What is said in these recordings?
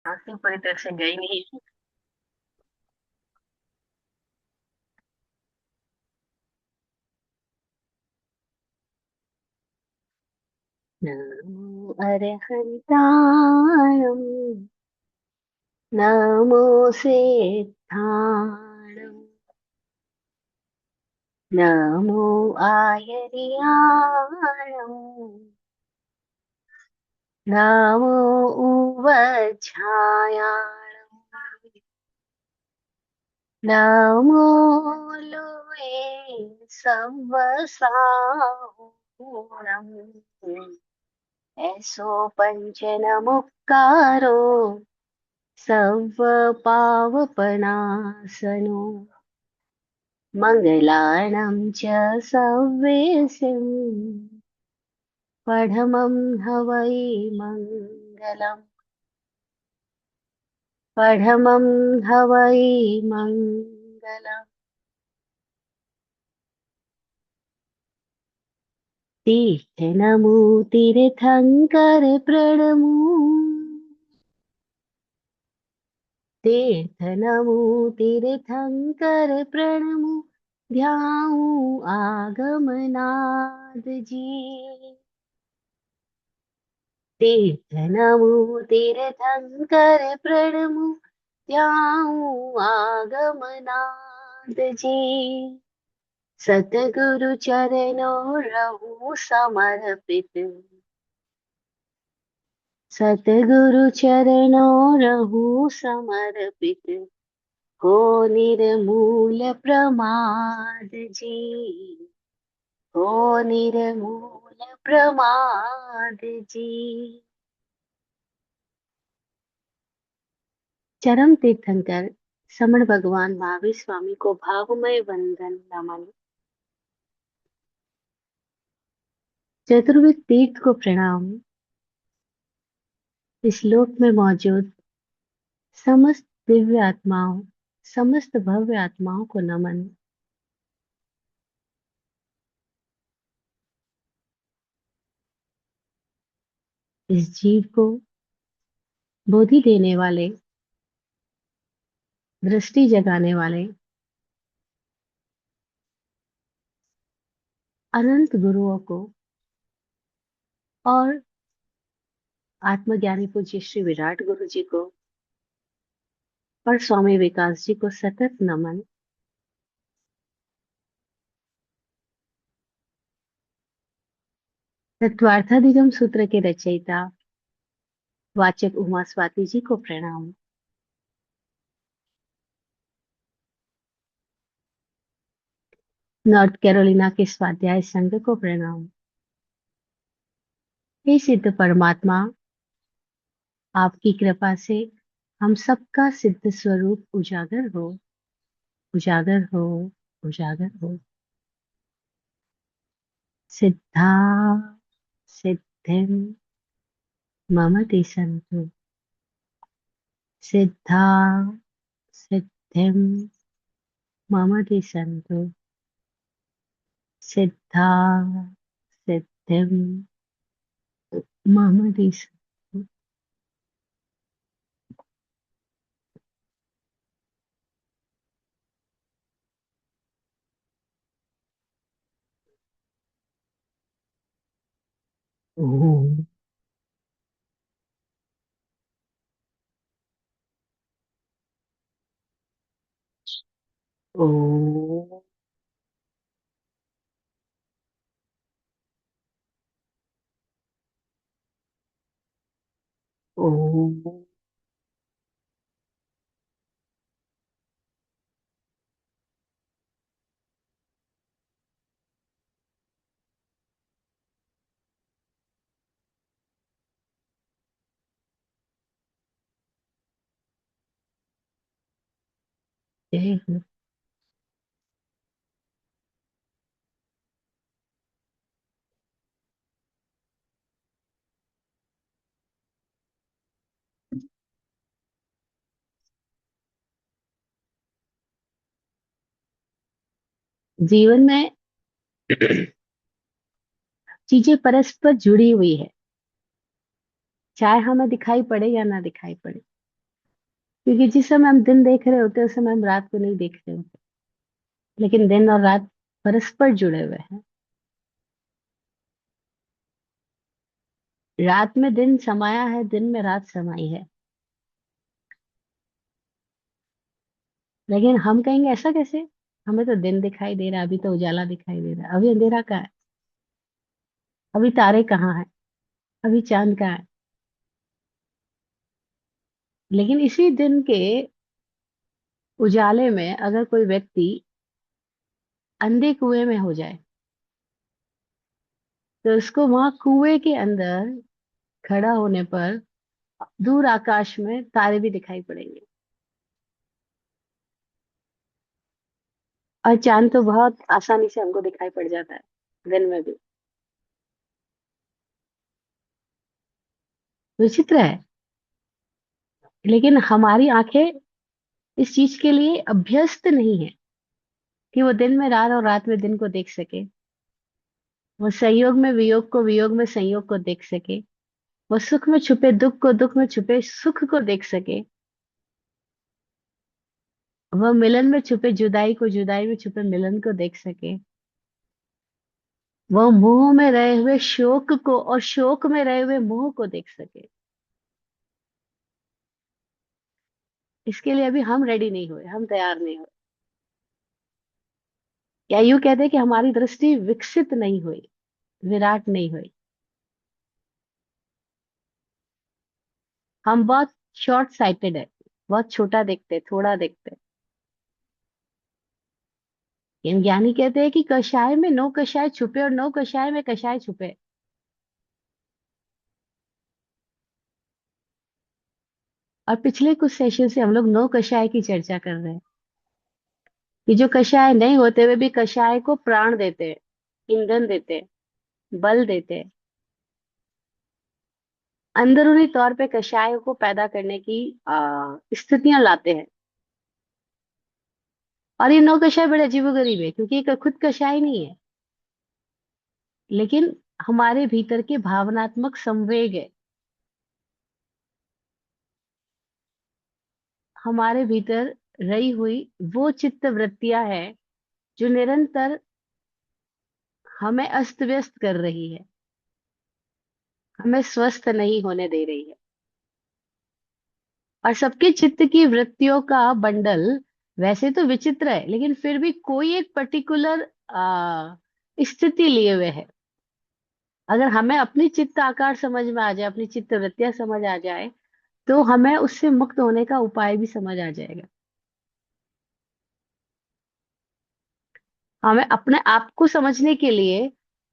आंखें पूरी तरह से गई नहीं है। नमो अरहन्ताणं नमो सिद्धाणं नमो आयर्याणं नमो उवच्छायाणं नमो लोये सवसाहुणम् ऐसो पंचनमुक्कारो सर्वपावपणासनो मङ्गलानं च सव्येसिं पढमं हवै मङ्गलम् पढमं हवै मङ्गलम् तीर्थनमो तीर्थङ्कर प्रणमो तीर्थनमो तीर्थङ्कर प्रणमो ध्याऊं आगमनाद जी तीर्थनमो तीर्थङ्कर प्रणमो ध्याऊं आगमनाद जी सतगुरु चरणों रहूं समर्पित सतगुरु चरणों रहूं समर्पित हो निर्मूल प्रमाद जी हो निर्मूल प्रमाद जी। चरम तीर्थंकर समण भगवान महावीर स्वामी को भावमय वंदन नमन। चतुर्विद तीर्थ को प्रणाम। इस लोक में मौजूद समस्त दिव्य आत्माओं समस्त भव्य आत्माओं को नमन। इस जीव को बोधि देने वाले दृष्टि जगाने वाले अनंत गुरुओं को और आत्मज्ञानी पूज्य श्री विराट गुरु जी को और स्वामी विकास जी को सतत नमन। तत्वार्थाधिगम सूत्र के रचयिता वाचक उमा स्वाति जी को प्रणाम। नॉर्थ कैरोलिना के स्वाध्याय संघ को प्रणाम। हे सिद्ध परमात्मा, आपकी कृपा से हम सबका सिद्ध स्वरूप उजागर हो उजागर हो उजागर हो। सिद्धा सिद्धिं मम दिशन्तु सिद्धा सिद्धिं मम दिशन्तु सिद्धा सिद्धिं मम दिशन्तु। ओम ओम ओम। जय हो। जीवन में चीजें परस्पर जुड़ी हुई है, चाहे हमें दिखाई पड़े या ना दिखाई पड़े। क्योंकि जिस समय हम दिन देख रहे होते हैं उस समय हम रात को नहीं देख रहे होते, लेकिन दिन और रात परस्पर जुड़े हुए हैं। रात में दिन समाया है, दिन में रात समाई है। लेकिन हम कहेंगे ऐसा कैसे, हमें तो दिन दिखाई दे रहा है, अभी तो उजाला दिखाई दे रहा है, अभी अंधेरा कहाँ है, अभी तारे कहाँ हैं, अभी चांद कहाँ है। लेकिन इसी दिन के उजाले में अगर कोई व्यक्ति अंधे कुएं में हो जाए, तो उसको वहां कुएं के अंदर खड़ा होने पर दूर आकाश में तारे भी दिखाई पड़ेंगे, और चांद तो बहुत आसानी से हमको दिखाई पड़ जाता है दिन में भी। विचित्र है। लेकिन हमारी आंखें इस चीज के लिए अभ्यस्त नहीं है कि वो दिन में रात और रात में दिन को देख सके, वो संयोग में वियोग को, वियोग में संयोग को देख सके, वो सुख में छुपे दुख को, दुख में छुपे सुख को देख सके, वह मिलन में छुपे जुदाई को, जुदाई में छुपे मिलन को देख सके, वह मोह में रहे हुए शोक को और शोक में रहे हुए मोह को देख सके। इसके लिए अभी हम रेडी नहीं हुए, हम तैयार नहीं हुए, या यूं कहते हैं कि हमारी दृष्टि विकसित नहीं हुई, विराट नहीं हुई। हम बहुत शॉर्ट साइटेड है, बहुत छोटा देखते हैं, थोड़ा देखते हैं। लेकिन ज्ञानी कहते हैं कि कषाय में नौ कषाय छुपे और नौ कषाय में कषाय छुपे। और पिछले कुछ सेशन से हम लोग नौ कषाय की चर्चा कर रहे हैं, कि जो कषाय नहीं होते हुए भी कषाय को प्राण देते हैं, ईंधन देते हैं, बल देते हैं, अंदरूनी तौर पे कषाय को पैदा करने की स्थितियां लाते हैं। और ये नौ कषाय बड़े अजीबोगरीब है, क्योंकि ये खुद कषाय नहीं है, लेकिन हमारे भीतर के भावनात्मक संवेग है, हमारे भीतर रही हुई वो चित्त वृत्तियां है जो निरंतर हमें अस्त व्यस्त कर रही है, हमें स्वस्थ नहीं होने दे रही है। और सबके चित्त की वृत्तियों का बंडल वैसे तो विचित्र है, लेकिन फिर भी कोई एक पर्टिकुलर स्थिति लिए हुए है। अगर हमें अपनी चित्त आकार समझ में आ जाए, अपनी चित्त वृत्तियां समझ आ जाए, तो हमें उससे मुक्त होने का उपाय भी समझ आ जाएगा। हमें अपने आप को समझने के लिए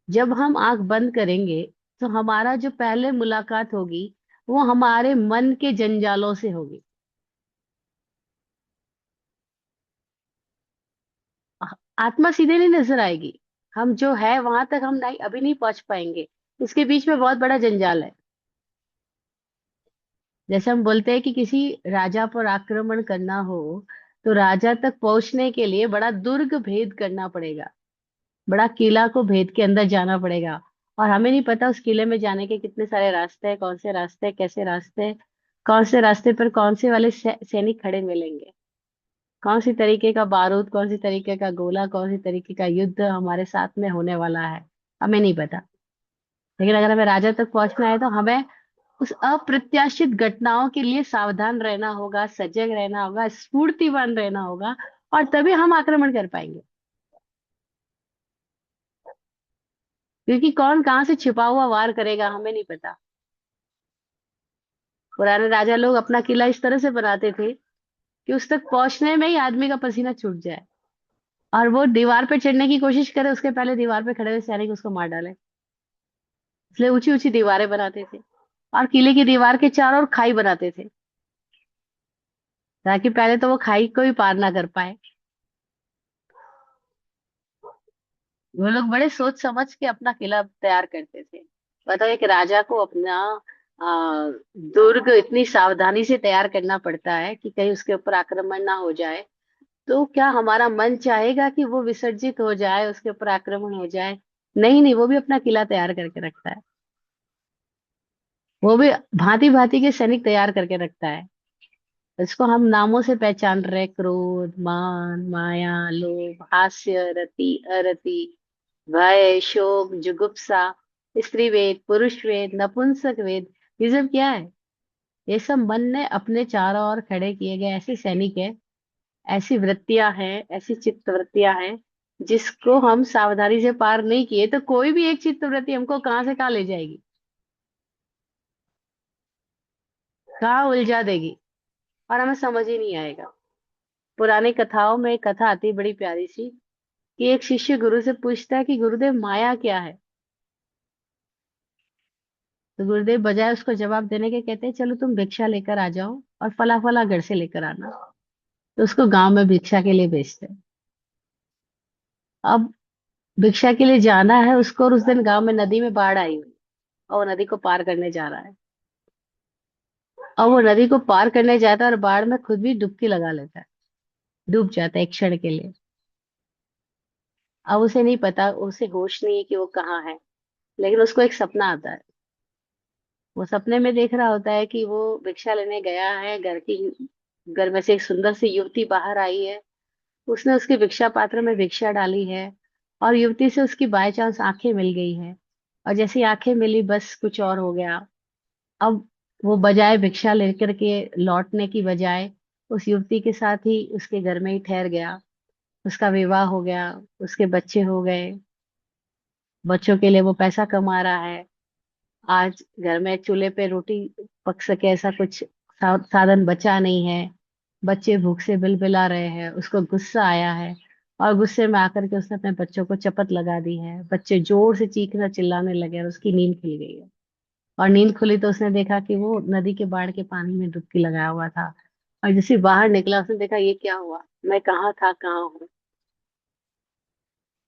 जब हम आंख बंद करेंगे, तो हमारा जो पहले मुलाकात होगी वो हमारे मन के जंजालों से होगी। आत्मा सीधे नहीं नजर आएगी, हम जो है वहां तक हम नहीं, अभी नहीं पहुंच पाएंगे। इसके बीच में बहुत बड़ा जंजाल है। जैसे हम बोलते हैं कि किसी राजा पर आक्रमण करना हो, तो राजा तक पहुंचने के लिए बड़ा दुर्ग भेद करना पड़ेगा, बड़ा किला को भेद के अंदर जाना पड़ेगा। और हमें नहीं पता उस किले में जाने के कितने सारे रास्ते हैं, कौन से रास्ते हैं, कैसे रास्ते हैं, कौन से रास्ते पर कौन से वाले सैनिक खड़े मिलेंगे, कौन सी तरीके का बारूद, कौन सी तरीके का गोला, कौन सी तरीके का युद्ध हमारे साथ में होने वाला है, हमें नहीं पता। लेकिन अगर हमें राजा तक पहुंचना है, तो हमें उस अप्रत्याशित घटनाओं के लिए सावधान रहना होगा, सजग रहना होगा, स्फूर्तिवान रहना होगा, और तभी हम आक्रमण कर पाएंगे। क्योंकि कौन कहाँ से छिपा हुआ वार करेगा हमें नहीं पता। पुराने राजा लोग अपना किला इस तरह से बनाते थे कि उस तक पहुंचने में ही आदमी का पसीना छूट जाए, और वो दीवार पे चढ़ने की कोशिश करे उसके पहले दीवार पे खड़े हुए सैनिक उसको मार डाले। इसलिए ऊंची ऊंची दीवारें बनाते थे, और किले की दीवार के चारों ओर खाई बनाते थे, ताकि पहले तो वो खाई को भी पार ना कर पाए। वो लोग बड़े सोच समझ के अपना किला तैयार करते थे। बताओ, एक राजा को अपना दुर्ग इतनी सावधानी से तैयार करना पड़ता है कि कहीं उसके ऊपर आक्रमण ना हो जाए, तो क्या हमारा मन चाहेगा कि वो विसर्जित हो जाए, उसके ऊपर आक्रमण हो जाए? नहीं नहीं, वो भी अपना किला तैयार करके रखता है, वो भी भांति भांति के सैनिक तैयार करके रखता है। इसको हम नामों से पहचान रहे हैं, क्रोध, मान, माया, लोभ, हास्य, रति, अरति, भय, शोक, जुगुप्सा, स्त्री वेद, पुरुष वेद, नपुंसक वेद। ये सब क्या है? ये सब मन ने अपने चारों ओर खड़े किए गए ऐसे सैनिक है, ऐसी वृत्तियां हैं, ऐसी चित्त वृत्तियां हैं जिसको हम सावधानी से पार नहीं किए तो कोई भी एक चित्त वृत्ति हमको कहाँ से कहाँ ले जाएगी, कहाँ उलझा देगी, और हमें समझ ही नहीं आएगा। पुरानी कथाओं में एक कथा आती है बड़ी प्यारी सी, कि एक शिष्य गुरु से पूछता है कि गुरुदेव माया क्या है। तो गुरुदेव बजाय उसको जवाब देने के कहते हैं चलो तुम भिक्षा लेकर आ जाओ और फला फला घर से लेकर आना। तो उसको गांव में भिक्षा के लिए भेजते हैं। अब भिक्षा के लिए जाना है उसको, और उस दिन गांव में नदी में बाढ़ आई हुई, और वो नदी को पार करने जा रहा है। और वो नदी को पार करने जाता है और बाढ़ में खुद भी डुबकी लगा लेता है, डूब जाता है एक क्षण के लिए। अब उसे नहीं पता, उसे होश नहीं है कि वो कहाँ है। लेकिन उसको एक सपना आता है। वो सपने में देख रहा होता है कि वो भिक्षा लेने गया है, घर में से एक सुंदर सी युवती बाहर आई है। उसने उसके भिक्षा पात्र में भिक्षा डाली है, और युवती से उसकी बाय चांस आंखें मिल गई है। और जैसी आंखें मिली बस कुछ और हो गया। अब वो बजाय भिक्षा लेकर के लौटने की बजाय उस युवती के साथ ही उसके घर में ही ठहर गया। उसका विवाह हो गया, उसके बच्चे हो गए, बच्चों के लिए वो पैसा कमा रहा है। आज घर में चूल्हे पे रोटी पक सके ऐसा कुछ साधन बचा नहीं है। बच्चे भूख से बिलबिला रहे हैं, उसको गुस्सा आया है। और गुस्से में आकर के उसने अपने बच्चों को चपत लगा दी है। बच्चे जोर से चीखना चिल्लाने लगे और उसकी नींद खुल गई है। और नींद खुली तो उसने देखा कि वो नदी के बाढ़ के पानी में डुबकी लगाया हुआ था। और जैसे ही बाहर निकला उसने देखा ये क्या हुआ, मैं कहाँ था कहाँ हूँ,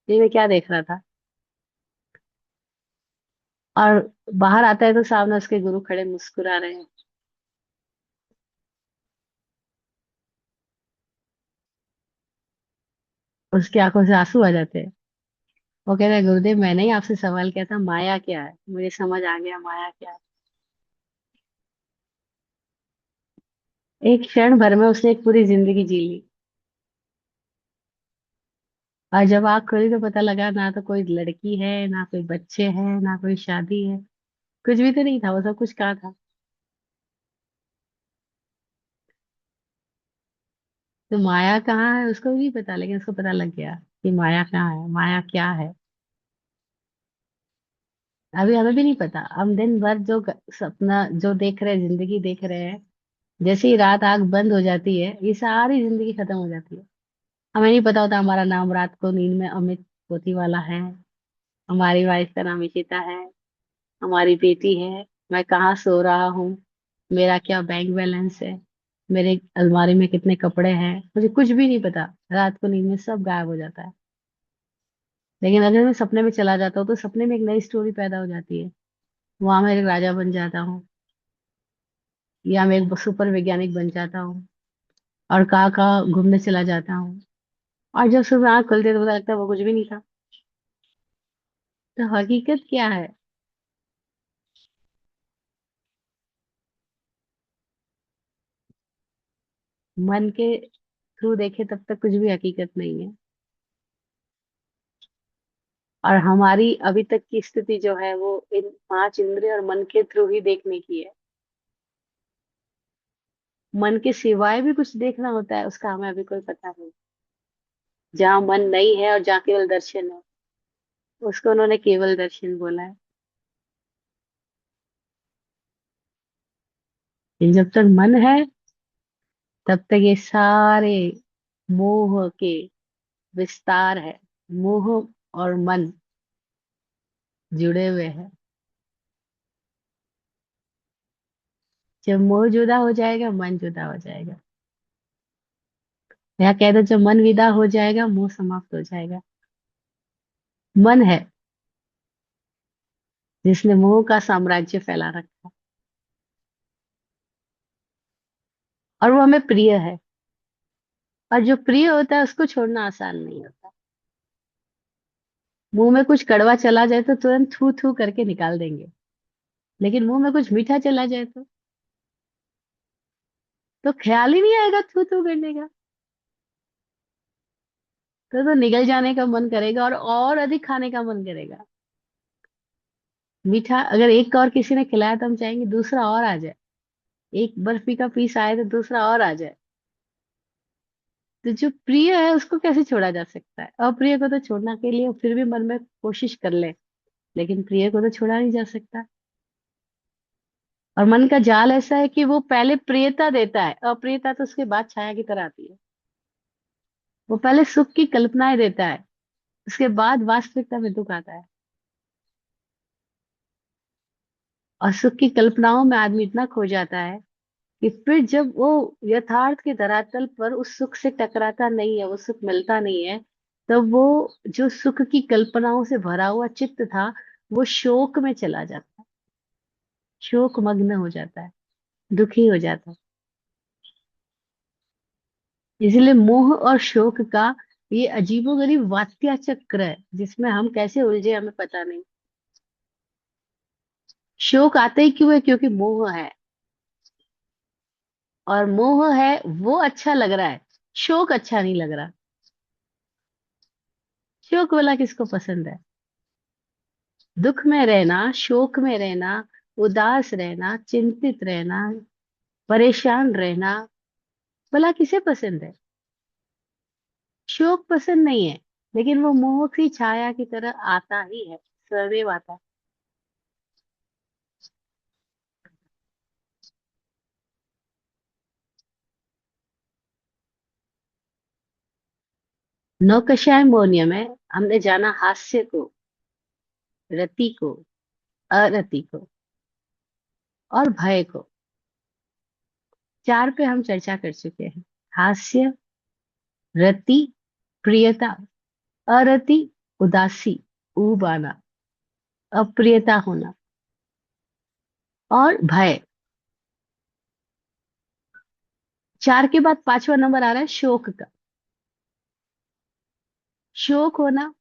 ये मैं क्या देख रहा था। और बाहर आता है तो सामने उसके गुरु खड़े मुस्कुरा रहे हैं। उसकी आंखों से आंसू आ जाते हैं। वो कहता है गुरुदेव मैंने ही आपसे सवाल किया था माया क्या है, मुझे समझ आ गया माया क्या है। एक क्षण भर में उसने एक पूरी जिंदगी जी ली। और जब आँख खोली तो पता लगा ना तो कोई लड़की है, ना कोई बच्चे हैं, ना कोई शादी है। कुछ भी तो नहीं था, वो सब कुछ कहाँ था। तो माया कहाँ है उसको भी नहीं पता, लेकिन उसको पता लग गया कि माया कहाँ है, माया क्या है। अभी हमें भी नहीं पता, हम दिन भर जो सपना जो देख रहे हैं, जिंदगी देख रहे हैं। जैसे ही रात आंख बंद हो जाती है ये सारी जिंदगी खत्म हो जाती है। हमें नहीं पता होता हमारा नाम रात को नींद में अमित पोती वाला है, हमारी वाइफ का नाम इशिता है, हमारी बेटी है, मैं कहाँ सो रहा हूँ, मेरा क्या बैंक बैलेंस है, मेरे अलमारी में कितने कपड़े हैं, मुझे कुछ भी नहीं पता। रात को नींद में सब गायब हो जाता है। लेकिन अगर मैं सपने में चला जाता हूँ तो सपने में एक नई स्टोरी पैदा हो जाती है। वहां मैं एक राजा बन जाता हूँ, या मैं एक सुपर वैज्ञानिक बन जाता हूँ, और कहाँ कहाँ घूमने चला जाता हूँ। और जब सुबह आँख खुलती है तो पता लगता है वो कुछ भी नहीं था। तो हकीकत क्या है? मन के थ्रू देखे तब तक कुछ भी हकीकत नहीं है। और हमारी अभी तक की स्थिति जो है वो इन पांच इंद्रिय और मन के थ्रू ही देखने की है। मन के सिवाय भी कुछ देखना होता है उसका हमें अभी कोई पता नहीं। जहाँ मन नहीं है और जहाँ केवल दर्शन है, उसको उन्होंने केवल दर्शन बोला है। लेकिन जब तक मन है तब तक ये सारे मोह के विस्तार है। मोह और मन जुड़े हुए हैं। जब मोह जुदा हो जाएगा मन जुदा हो जाएगा। या कह दो जब मन विदा हो जाएगा मोह समाप्त हो जाएगा। मन है जिसने मोह का साम्राज्य फैला रखा है, और वो हमें प्रिय है। और जो प्रिय होता है उसको छोड़ना आसान नहीं होता। मुंह में कुछ कड़वा चला जाए तो तुरंत थू थू करके निकाल देंगे, लेकिन मुंह में कुछ मीठा चला जाए तो तो ख्याल ही नहीं आएगा थू थू करने का। तो निगल जाने का मन करेगा और अधिक खाने का मन करेगा। मीठा अगर एक और किसी ने खिलाया तो हम चाहेंगे दूसरा और आ जाए। एक बर्फी का पीस आए तो दूसरा और आ जाए। तो जो प्रिय है उसको कैसे छोड़ा जा सकता है? अप्रिय को तो छोड़ना के लिए फिर भी मन में कोशिश कर ले, लेकिन प्रिय को तो छोड़ा नहीं जा सकता। और मन का जाल ऐसा है कि वो पहले प्रियता देता है, अप्रियता तो उसके बाद छाया की तरह आती है। वो पहले सुख की कल्पनाएं देता है, उसके बाद वास्तविकता में दुख आता है। और सुख की कल्पनाओं में आदमी इतना खो जाता है कि फिर जब वो यथार्थ के धरातल पर उस सुख से टकराता नहीं है, वो सुख मिलता नहीं है, तब वो जो सुख की कल्पनाओं से भरा हुआ चित्त था, वो शोक में चला जाता है। शोक मग्न हो जाता है, दुखी हो जाता है। इसलिए मोह और शोक का ये अजीबोगरीब वात्या चक्र है, जिसमें हम कैसे उलझे हमें पता नहीं। शोक आता ही क्यों है? क्योंकि मोह है। और मोह है, वो अच्छा लग रहा है, शोक अच्छा नहीं लग रहा। शोक वाला किसको पसंद है? दुख में रहना, शोक में रहना, उदास रहना, चिंतित रहना, परेशान रहना, भला किसे पसंद है? शोक पसंद नहीं है, लेकिन वो मोह की छाया की तरह आता ही है, सदैव आता है। नौकशाय मौर्य में हमने जाना हास्य को, रति को, अरति को, और भय को। चार पे हम चर्चा कर चुके हैं। हास्य, रति, प्रियता, अरति, उदासी, ऊब आना, अप्रियता होना, और भय। चार के बाद पांचवा नंबर आ रहा है शोक का। शोक होना,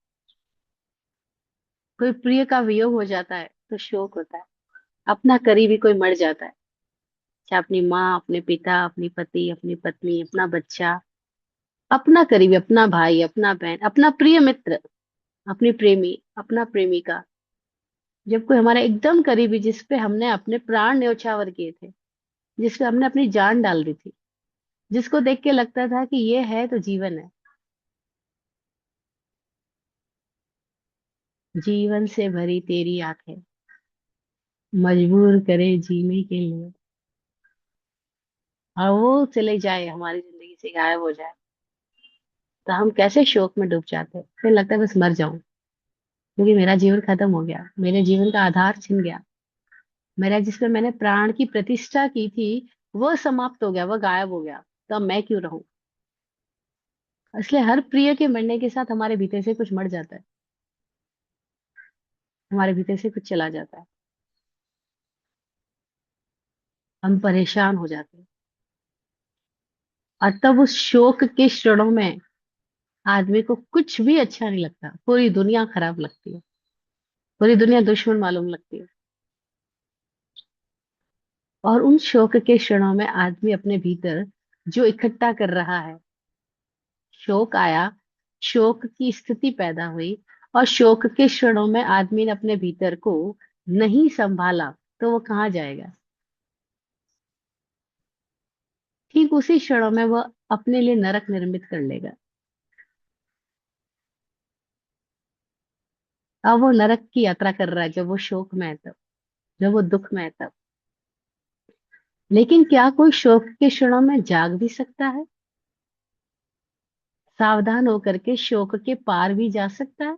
कोई प्रिय का वियोग हो जाता है तो शोक होता है। अपना करीबी कोई मर जाता है, चाहे अपनी माँ, अपने पिता, अपनी पति, अपनी पत्नी, अपना बच्चा, अपना करीबी, अपना भाई, अपना बहन, अपना प्रिय मित्र, अपनी प्रेमी, अपना प्रेमिका। जब कोई हमारा एकदम करीबी, जिसपे हमने अपने प्राण न्यौछावर किए थे, जिसपे हमने अपनी जान डाल दी थी, जिसको देख के लगता था कि ये है तो जीवन है, जीवन से भरी तेरी आंखें मजबूर करे जीने के लिए, और वो चले जाए, हमारी जिंदगी से गायब हो जाए, तो हम कैसे शोक में डूब जाते हैं। फिर लगता है बस मर जाऊं, क्योंकि मेरा जीवन खत्म हो गया, मेरे जीवन का आधार छिन गया, मेरा जिसपे मैंने प्राण की प्रतिष्ठा की थी वो समाप्त हो गया, वो गायब हो गया। तो अब मैं क्यों रहूं? इसलिए हर प्रिय के मरने के साथ हमारे भीतर से कुछ मर जाता है, हमारे भीतर से कुछ चला जाता है, हम परेशान हो जाते हैं। और तब उस शोक के क्षणों में आदमी को कुछ भी अच्छा नहीं लगता, पूरी दुनिया खराब लगती है, पूरी दुनिया दुश्मन मालूम लगती है। और उन शोक के क्षणों में आदमी अपने भीतर जो इकट्ठा कर रहा है, शोक आया, शोक की स्थिति पैदा हुई, और शोक के क्षणों में आदमी ने अपने भीतर को नहीं संभाला, तो वो कहाँ जाएगा? ठीक उसी क्षणों में वह अपने लिए नरक निर्मित कर लेगा। अब वो नरक की यात्रा कर रहा है जब वो शोक में है तब, जब वो दुख में है तब। लेकिन क्या कोई शोक के क्षणों में जाग भी सकता है? सावधान होकर के शोक के पार भी जा सकता है?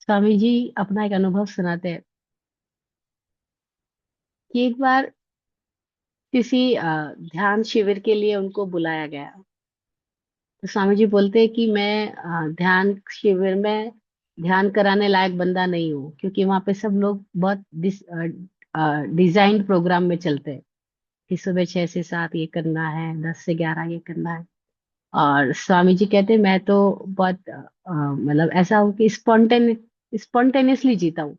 स्वामी जी अपना एक अनुभव सुनाते हैं कि एक बार किसी ध्यान शिविर के लिए उनको बुलाया गया। तो स्वामी जी बोलते हैं कि मैं ध्यान शिविर में ध्यान कराने लायक बंदा नहीं हूँ, क्योंकि वहां पे सब लोग बहुत डिजाइंड प्रोग्राम में चलते हैं कि सुबह 6 से 7 ये करना है, 10 से 11 ये करना है। और स्वामी जी कहते हैं मैं तो बहुत मतलब ऐसा हूँ कि स्पॉन्टेनियसली जीता हूँ,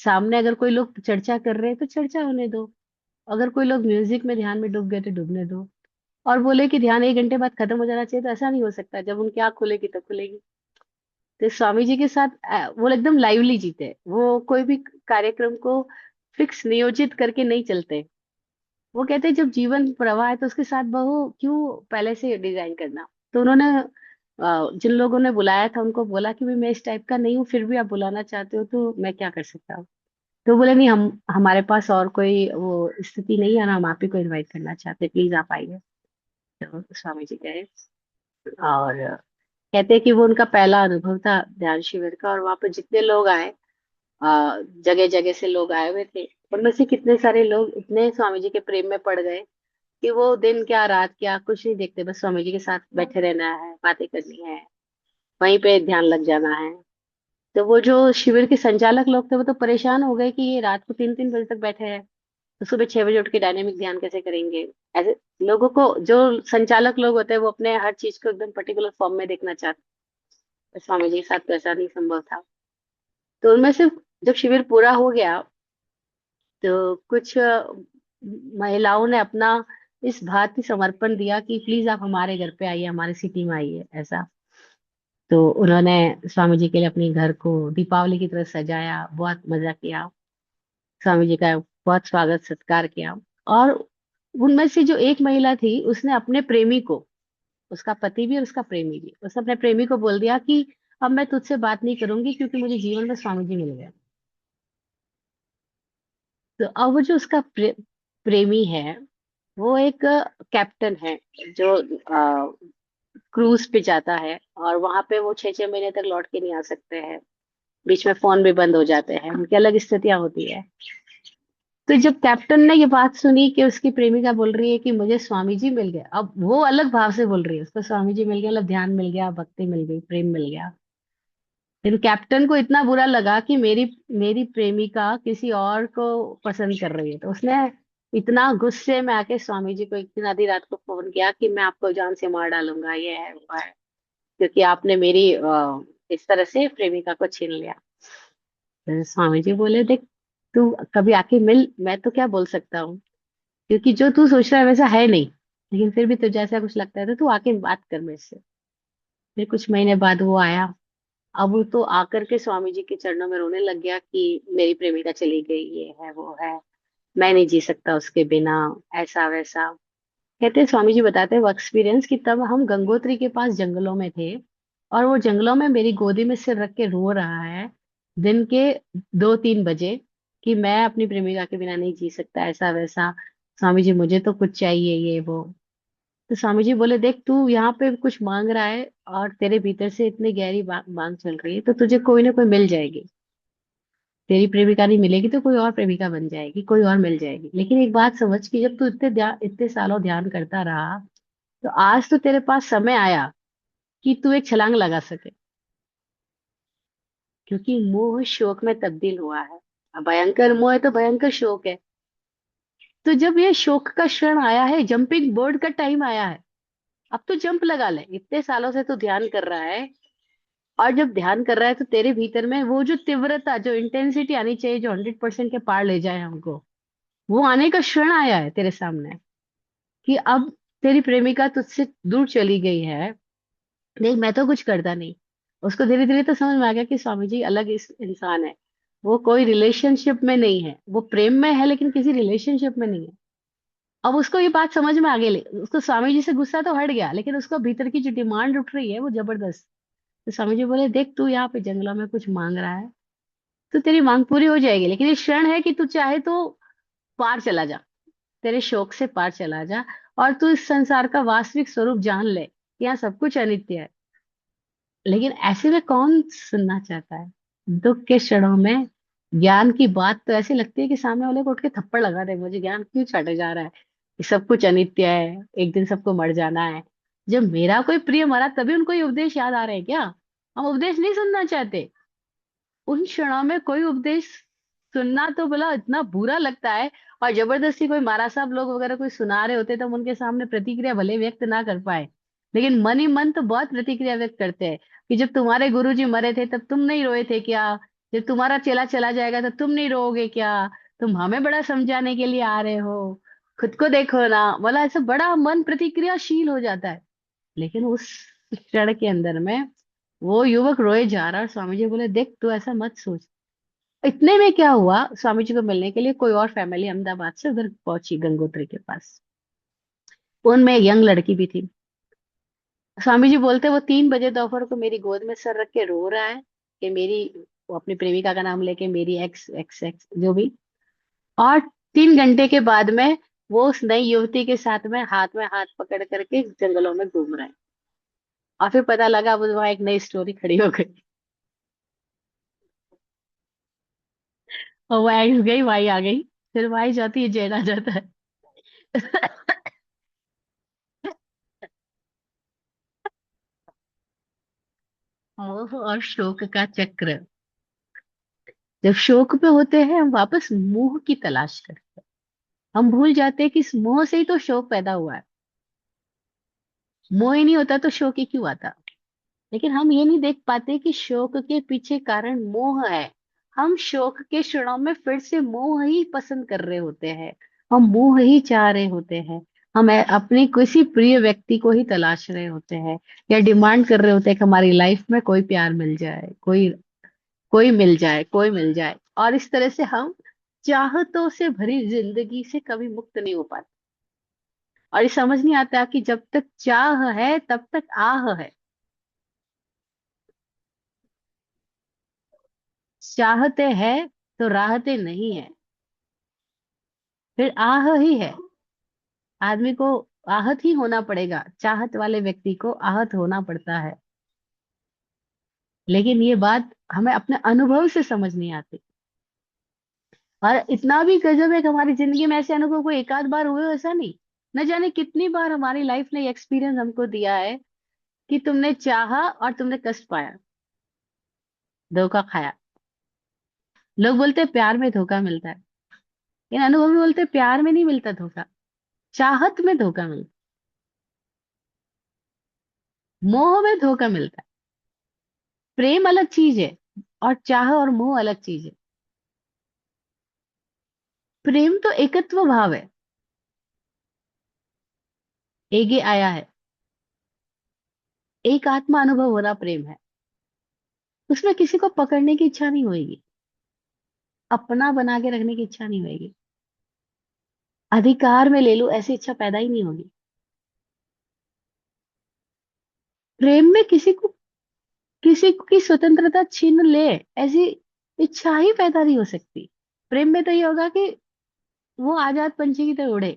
सामने अगर कोई लोग चर्चा कर रहे हैं तो चर्चा होने दो, अगर कोई लोग म्यूजिक में ध्यान में डूब गए तो डूबने दो। और बोले कि ध्यान 1 घंटे बाद खत्म हो जाना चाहिए, तो ऐसा नहीं हो सकता, जब उनकी आंख खुलेगी तब खुलेगी। तो स्वामी जी के साथ वो एकदम लाइवली जीते, वो कोई भी कार्यक्रम को फिक्स नियोजित करके नहीं चलते। वो कहते हैं जब जीवन प्रवाह है तो उसके साथ बहु क्यों पहले से डिजाइन करना। तो उन्होंने जिन लोगों ने बुलाया था उनको बोला कि भाई मैं इस टाइप का नहीं हूँ, फिर भी आप बुलाना चाहते हो तो मैं क्या कर सकता हूँ। तो बोले नहीं, हम हमारे पास और कोई वो स्थिति नहीं है ना, हम आप ही को इनवाइट करना चाहते, प्लीज आप आइए। तो स्वामी जी कहे, और कहते हैं कि वो उनका पहला अनुभव था ध्यान शिविर का, और वहां पे जितने लोग आए, जगह जगह से लोग आए हुए थे, उनमें से कितने सारे लोग इतने स्वामी जी के प्रेम में पड़ गए कि वो दिन क्या रात क्या कुछ नहीं देखते, बस स्वामी जी के साथ बैठे रहना है, बातें करनी है, वहीं पे ध्यान लग जाना है। तो वो जो शिविर के संचालक लोग थे वो तो परेशान हो गए कि ये रात को 3-3 बजे तक बैठे हैं, तो सुबह 6 बजे उठ के डायनेमिक ध्यान कैसे करेंगे। ऐसे लोगों को, जो संचालक लोग होते हैं वो अपने हर चीज को एकदम पर्टिकुलर फॉर्म में देखना चाहते हैं, स्वामी जी के साथ तो ऐसा नहीं संभव था। तो उनमें से जब शिविर पूरा हो गया तो कुछ महिलाओं ने अपना इस भांति समर्पण दिया कि प्लीज आप हमारे घर पे आइए, हमारे सिटी में आइए, ऐसा। तो उन्होंने स्वामी जी के लिए अपने घर को दीपावली की तरह सजाया, बहुत मजा किया, स्वामी जी का बहुत स्वागत सत्कार किया। और उनमें से जो एक महिला थी उसने अपने प्रेमी को, उसका पति भी और उसका प्रेमी भी, उसने अपने प्रेमी को बोल दिया कि अब मैं तुझसे बात नहीं करूंगी क्योंकि मुझे जीवन में स्वामी जी मिल गए। तो अब वो जो उसका प्रेमी है वो एक कैप्टन है, जो क्रूज पे जाता है, और वहां पे वो 6-6 महीने तक लौट के नहीं आ सकते हैं, बीच में फोन भी बंद हो जाते हैं, उनकी अलग स्थितियां होती है। तो जब कैप्टन ने ये बात सुनी कि उसकी प्रेमिका बोल रही है कि मुझे स्वामी जी मिल गए, अब वो अलग भाव से बोल रही है, उसको स्वामी जी मिल गया मतलब ध्यान मिल गया, भक्ति मिल गई, प्रेम मिल गया। लेकिन कैप्टन को इतना बुरा लगा कि मेरी मेरी प्रेमिका किसी और को पसंद कर रही है, तो उसने इतना गुस्से में आके स्वामी जी को एक दिन आधी रात को फोन किया कि मैं आपको जान से मार डालूंगा, ये है वो है, क्योंकि आपने मेरी इस तरह से प्रेमिका को छीन लिया। तो स्वामी जी बोले, देख तू कभी आके मिल, मैं तो क्या बोल सकता हूँ, क्योंकि जो तू सोच रहा है वैसा है नहीं, लेकिन फिर भी तुझे ऐसा कुछ लगता है तो तू आके बात कर मेरे से। फिर कुछ महीने बाद वो आया। अब वो तो आकर के स्वामी जी के चरणों में रोने लग गया कि मेरी प्रेमिका चली गई, ये है वो है, मैं नहीं जी सकता उसके बिना, ऐसा वैसा। कहते हैं स्वामी जी बताते हैं वो एक्सपीरियंस कि तब हम गंगोत्री के पास जंगलों में थे, और वो जंगलों में मेरी गोदी में सिर रख के रो रहा है दिन के 2-3 बजे कि मैं अपनी प्रेमिका के बिना नहीं जी सकता, ऐसा वैसा, स्वामी जी मुझे तो कुछ चाहिए, ये वो। तो स्वामी जी बोले, देख तू यहाँ पे कुछ मांग रहा है और तेरे भीतर से इतनी गहरी मांग चल रही है, तो तुझे कोई ना कोई मिल जाएगी। तेरी प्रेमिका नहीं मिलेगी तो कोई और प्रेमिका बन जाएगी, कोई और मिल जाएगी। लेकिन एक बात समझ कि जब तू इतने सालों ध्यान करता रहा, तो आज तो तेरे पास समय आया कि तू एक छलांग लगा सके, क्योंकि मोह शोक में तब्दील हुआ है। अब भयंकर मोह है तो भयंकर शोक है। तो जब ये शोक का क्षण आया है, जंपिंग बोर्ड का टाइम आया है, अब तो जंप लगा ले। इतने सालों से तू ध्यान कर रहा है, और जब ध्यान कर रहा है तो तेरे भीतर में वो जो तीव्रता, जो इंटेंसिटी आनी चाहिए, जो 100% के पार ले जाए हमको, वो आने का क्षण आया है तेरे सामने। कि अब तेरी प्रेमिका तुझसे दूर चली गई है, देख मैं तो कुछ करता नहीं। उसको धीरे धीरे तो समझ में आ गया कि स्वामी जी अलग इस इंसान है, वो कोई रिलेशनशिप में नहीं है, वो प्रेम में है लेकिन किसी रिलेशनशिप में नहीं है। अब उसको ये बात समझ में आ गई, उसको स्वामी जी से गुस्सा तो हट गया, लेकिन उसको भीतर की जो डिमांड उठ रही है वो जबरदस्त। तो स्वामी जी बोले, देख तू यहाँ पे जंगलों में कुछ मांग रहा है, तो तेरी मांग पूरी हो जाएगी, लेकिन ये क्षण है कि तू चाहे तो पार चला जा, तेरे शौक से पार चला जा, और तू इस संसार का वास्तविक स्वरूप जान ले कि यहाँ सब कुछ अनित्य है। लेकिन ऐसे में कौन सुनना चाहता है। दुख के क्षणों में ज्ञान की बात तो ऐसी लगती है कि सामने वाले को उठ के थप्पड़ लगा दे, मुझे ज्ञान क्यों चाटे जा रहा है, कि सब कुछ अनित्य है, एक दिन सबको मर जाना है। जब मेरा कोई प्रिय मरा तभी उनको ये उपदेश याद आ रहे हैं क्या? हम उपदेश नहीं सुनना चाहते। उन क्षणों में कोई उपदेश सुनना तो बोला इतना बुरा लगता है, और जबरदस्ती कोई मारा साहब लोग वगैरह कोई सुना रहे होते तो हम उनके सामने प्रतिक्रिया भले व्यक्त ना कर पाए, लेकिन मन ही मन तो बहुत प्रतिक्रिया व्यक्त करते हैं कि जब तुम्हारे गुरुजी मरे थे तब तुम नहीं रोए थे क्या, जब तुम्हारा चेला चला जाएगा तो तुम नहीं रोओगे क्या? तुम हमें बड़ा समझाने के लिए आ रहे हो, खुद को देखो ना। बोला ऐसा बड़ा मन प्रतिक्रियाशील हो जाता है। लेकिन उस क्षण के अंदर में वो युवक रोए जा रहा, और स्वामी जी बोले देख तू ऐसा मत सोच। इतने में क्या हुआ, स्वामी जी को मिलने के लिए कोई और फैमिली अहमदाबाद से उधर पहुंची गंगोत्री के पास। उनमें एक यंग लड़की भी थी। स्वामी जी बोलते वो 3 बजे दोपहर को मेरी गोद में सर रख के रो रहा है कि मेरी, वो अपनी प्रेमिका का नाम लेके, मेरी एक्स एक्स एक्स जो भी। और 3 घंटे के बाद में वो उस नई युवती के साथ में हाथ पकड़ करके जंगलों में घूम रहा है। और फिर पता लगा वो वहां एक नई स्टोरी खड़ी हो गई। और वो एक्स गई, वाई आ गई। फिर वाई जाती है, जेड आ जाता है। मोह और शोक का चक्र। जब शोक पे होते हैं हम वापस मोह की तलाश करते हैं। हम भूल जाते हैं कि इस मोह से ही तो शोक पैदा हुआ है। मोह ही नहीं होता तो शोक ही क्यों आता? लेकिन हम ये नहीं देख पाते कि शोक के पीछे कारण मोह है। हम शोक के क्षणों में फिर से मोह ही पसंद कर रहे होते हैं। हम मोह ही चाह रहे होते हैं। हम अपने किसी प्रिय व्यक्ति को ही तलाश रहे होते हैं, या डिमांड कर रहे होते हैं कि हमारी लाइफ में कोई प्यार मिल जाए, कोई कोई मिल जाए, कोई मिल जाए। और इस तरह से हम चाहतों से भरी जिंदगी से कभी मुक्त नहीं हो पाते। और ये समझ नहीं आता कि जब तक चाह है तब तक आह है। चाहते हैं तो राहते नहीं है, फिर आह ही है। आदमी को आहत ही होना पड़ेगा, चाहत वाले व्यक्ति को आहत होना पड़ता है। लेकिन ये बात हमें अपने अनुभव से समझ नहीं आती। और इतना भी गजब है कि हमारी जिंदगी में ऐसे अनुभव कोई एक आध बार हुए हो, ऐसा नहीं। न जाने कितनी बार हमारी लाइफ ने एक्सपीरियंस हमको दिया है कि तुमने चाहा और तुमने कष्ट पाया, धोखा खाया। लोग बोलते हैं प्यार में धोखा मिलता है, इन अनुभव में बोलते हैं प्यार में नहीं मिलता धोखा, चाहत में धोखा मिलता है, मोह में धोखा मिलता है। प्रेम अलग चीज है, और चाह और मोह अलग चीज है। प्रेम तो एकत्व भाव है, एक ही आया है। एक आत्मा अनुभव हो रहा प्रेम है। उसमें किसी को पकड़ने की इच्छा नहीं होगी, अपना बना के रखने की इच्छा नहीं होगी, अधिकार में ले लूं ऐसी इच्छा पैदा ही नहीं होगी। प्रेम में किसी की स्वतंत्रता छीन ले, ऐसी इच्छा ही पैदा नहीं हो सकती। प्रेम में तो ये होगा कि वो आजाद पंछी की तरह उड़े,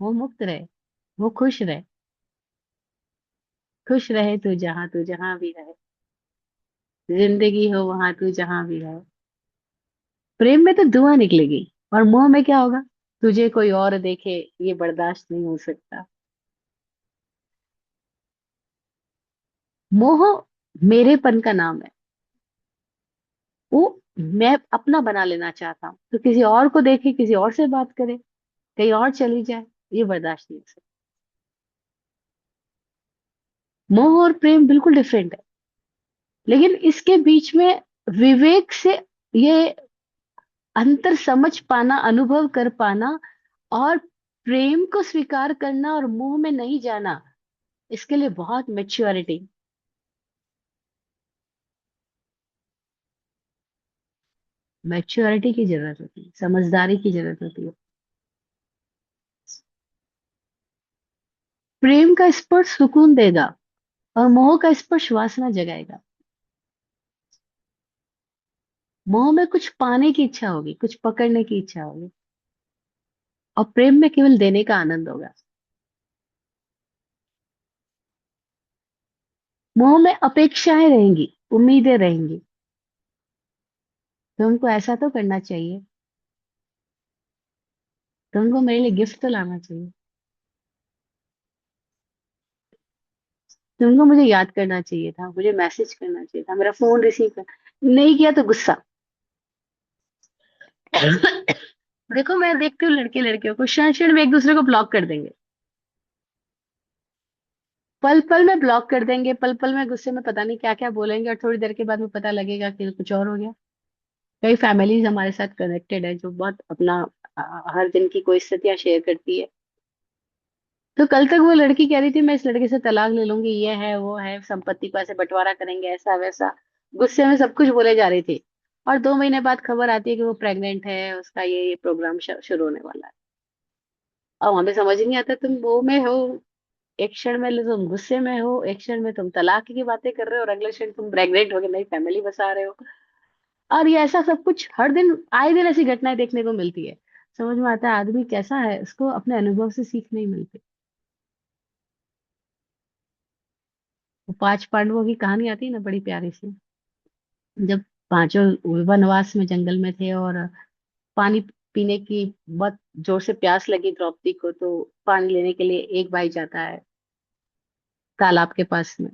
वो मुक्त रहे, वो खुश रहे। खुश रहे तू जहां भी रहे, जिंदगी हो वहां तू जहां भी रहे। प्रेम में तो धुआं निकलेगी। और मोह में क्या होगा? तुझे कोई और देखे, ये बर्दाश्त नहीं हो सकता। मोह मेरेपन का नाम है। वो मैं अपना बना लेना चाहता हूँ, तो किसी और को देखे, किसी और से बात करे, कहीं और चली जाए, ये बर्दाश्त नहीं हो सकता। मोह और प्रेम बिल्कुल डिफरेंट है। लेकिन इसके बीच में विवेक से ये अंतर समझ पाना, अनुभव कर पाना, और प्रेम को स्वीकार करना और मोह में नहीं जाना, इसके लिए बहुत मेच्योरिटी, मैच्योरिटी की जरूरत होती है, समझदारी की जरूरत होती है। प्रेम का स्पर्श सुकून देगा, और मोह का स्पर्श वासना जगाएगा। मोह में कुछ पाने की इच्छा होगी, कुछ पकड़ने की इच्छा होगी, और प्रेम में केवल देने का आनंद होगा। मोह में अपेक्षाएं रहेंगी, उम्मीदें रहेंगी। तुमको ऐसा तो करना चाहिए, तुमको मेरे लिए गिफ्ट तो लाना चाहिए, तुमको मुझे याद करना चाहिए था, मुझे मैसेज करना चाहिए था, मेरा फोन रिसीव कर नहीं किया तो गुस्सा। देखो मैं देखती हूँ लड़के लड़कियों को क्षण क्षण में एक दूसरे को ब्लॉक कर देंगे। पल पल में ब्लॉक कर देंगे, पल पल में गुस्से में पता नहीं क्या क्या बोलेंगे, और थोड़ी देर के बाद में पता लगेगा कि कुछ और हो गया। कई फैमिलीज हमारे साथ कनेक्टेड है जो बहुत अपना हर दिन की कोई स्थितियां शेयर करती है। तो कल तक वो लड़की कह रही थी मैं इस लड़के से तलाक ले लूंगी, ये है वो है, संपत्ति को ऐसे बंटवारा करेंगे, ऐसा वैसा, गुस्से में सब कुछ बोले जा रही थी। और 2 महीने बाद खबर आती है कि वो प्रेग्नेंट है, उसका ये प्रोग्राम शुरू होने वाला है। अब हमें समझ नहीं आता, तुम वो में हो, एक क्षण में तुम गुस्से में हो, एक क्षण में तुम तलाक की बातें कर रहे हो, और अगले क्षण तुम प्रेग्नेंट हो के नई फैमिली बसा रहे हो। और ये ऐसा सब कुछ हर दिन, आए दिन ऐसी घटनाएं देखने को मिलती है। समझ में आता है आदमी कैसा है, उसको अपने अनुभव से सीख नहीं मिलती। वो 5 पांडवों की कहानी आती है ना, बड़ी प्यारी सी। जब पांचों वनवास में जंगल में थे, और पानी पीने की बहुत जोर से प्यास लगी द्रौपदी को, तो पानी लेने के लिए एक भाई जाता है तालाब के पास में,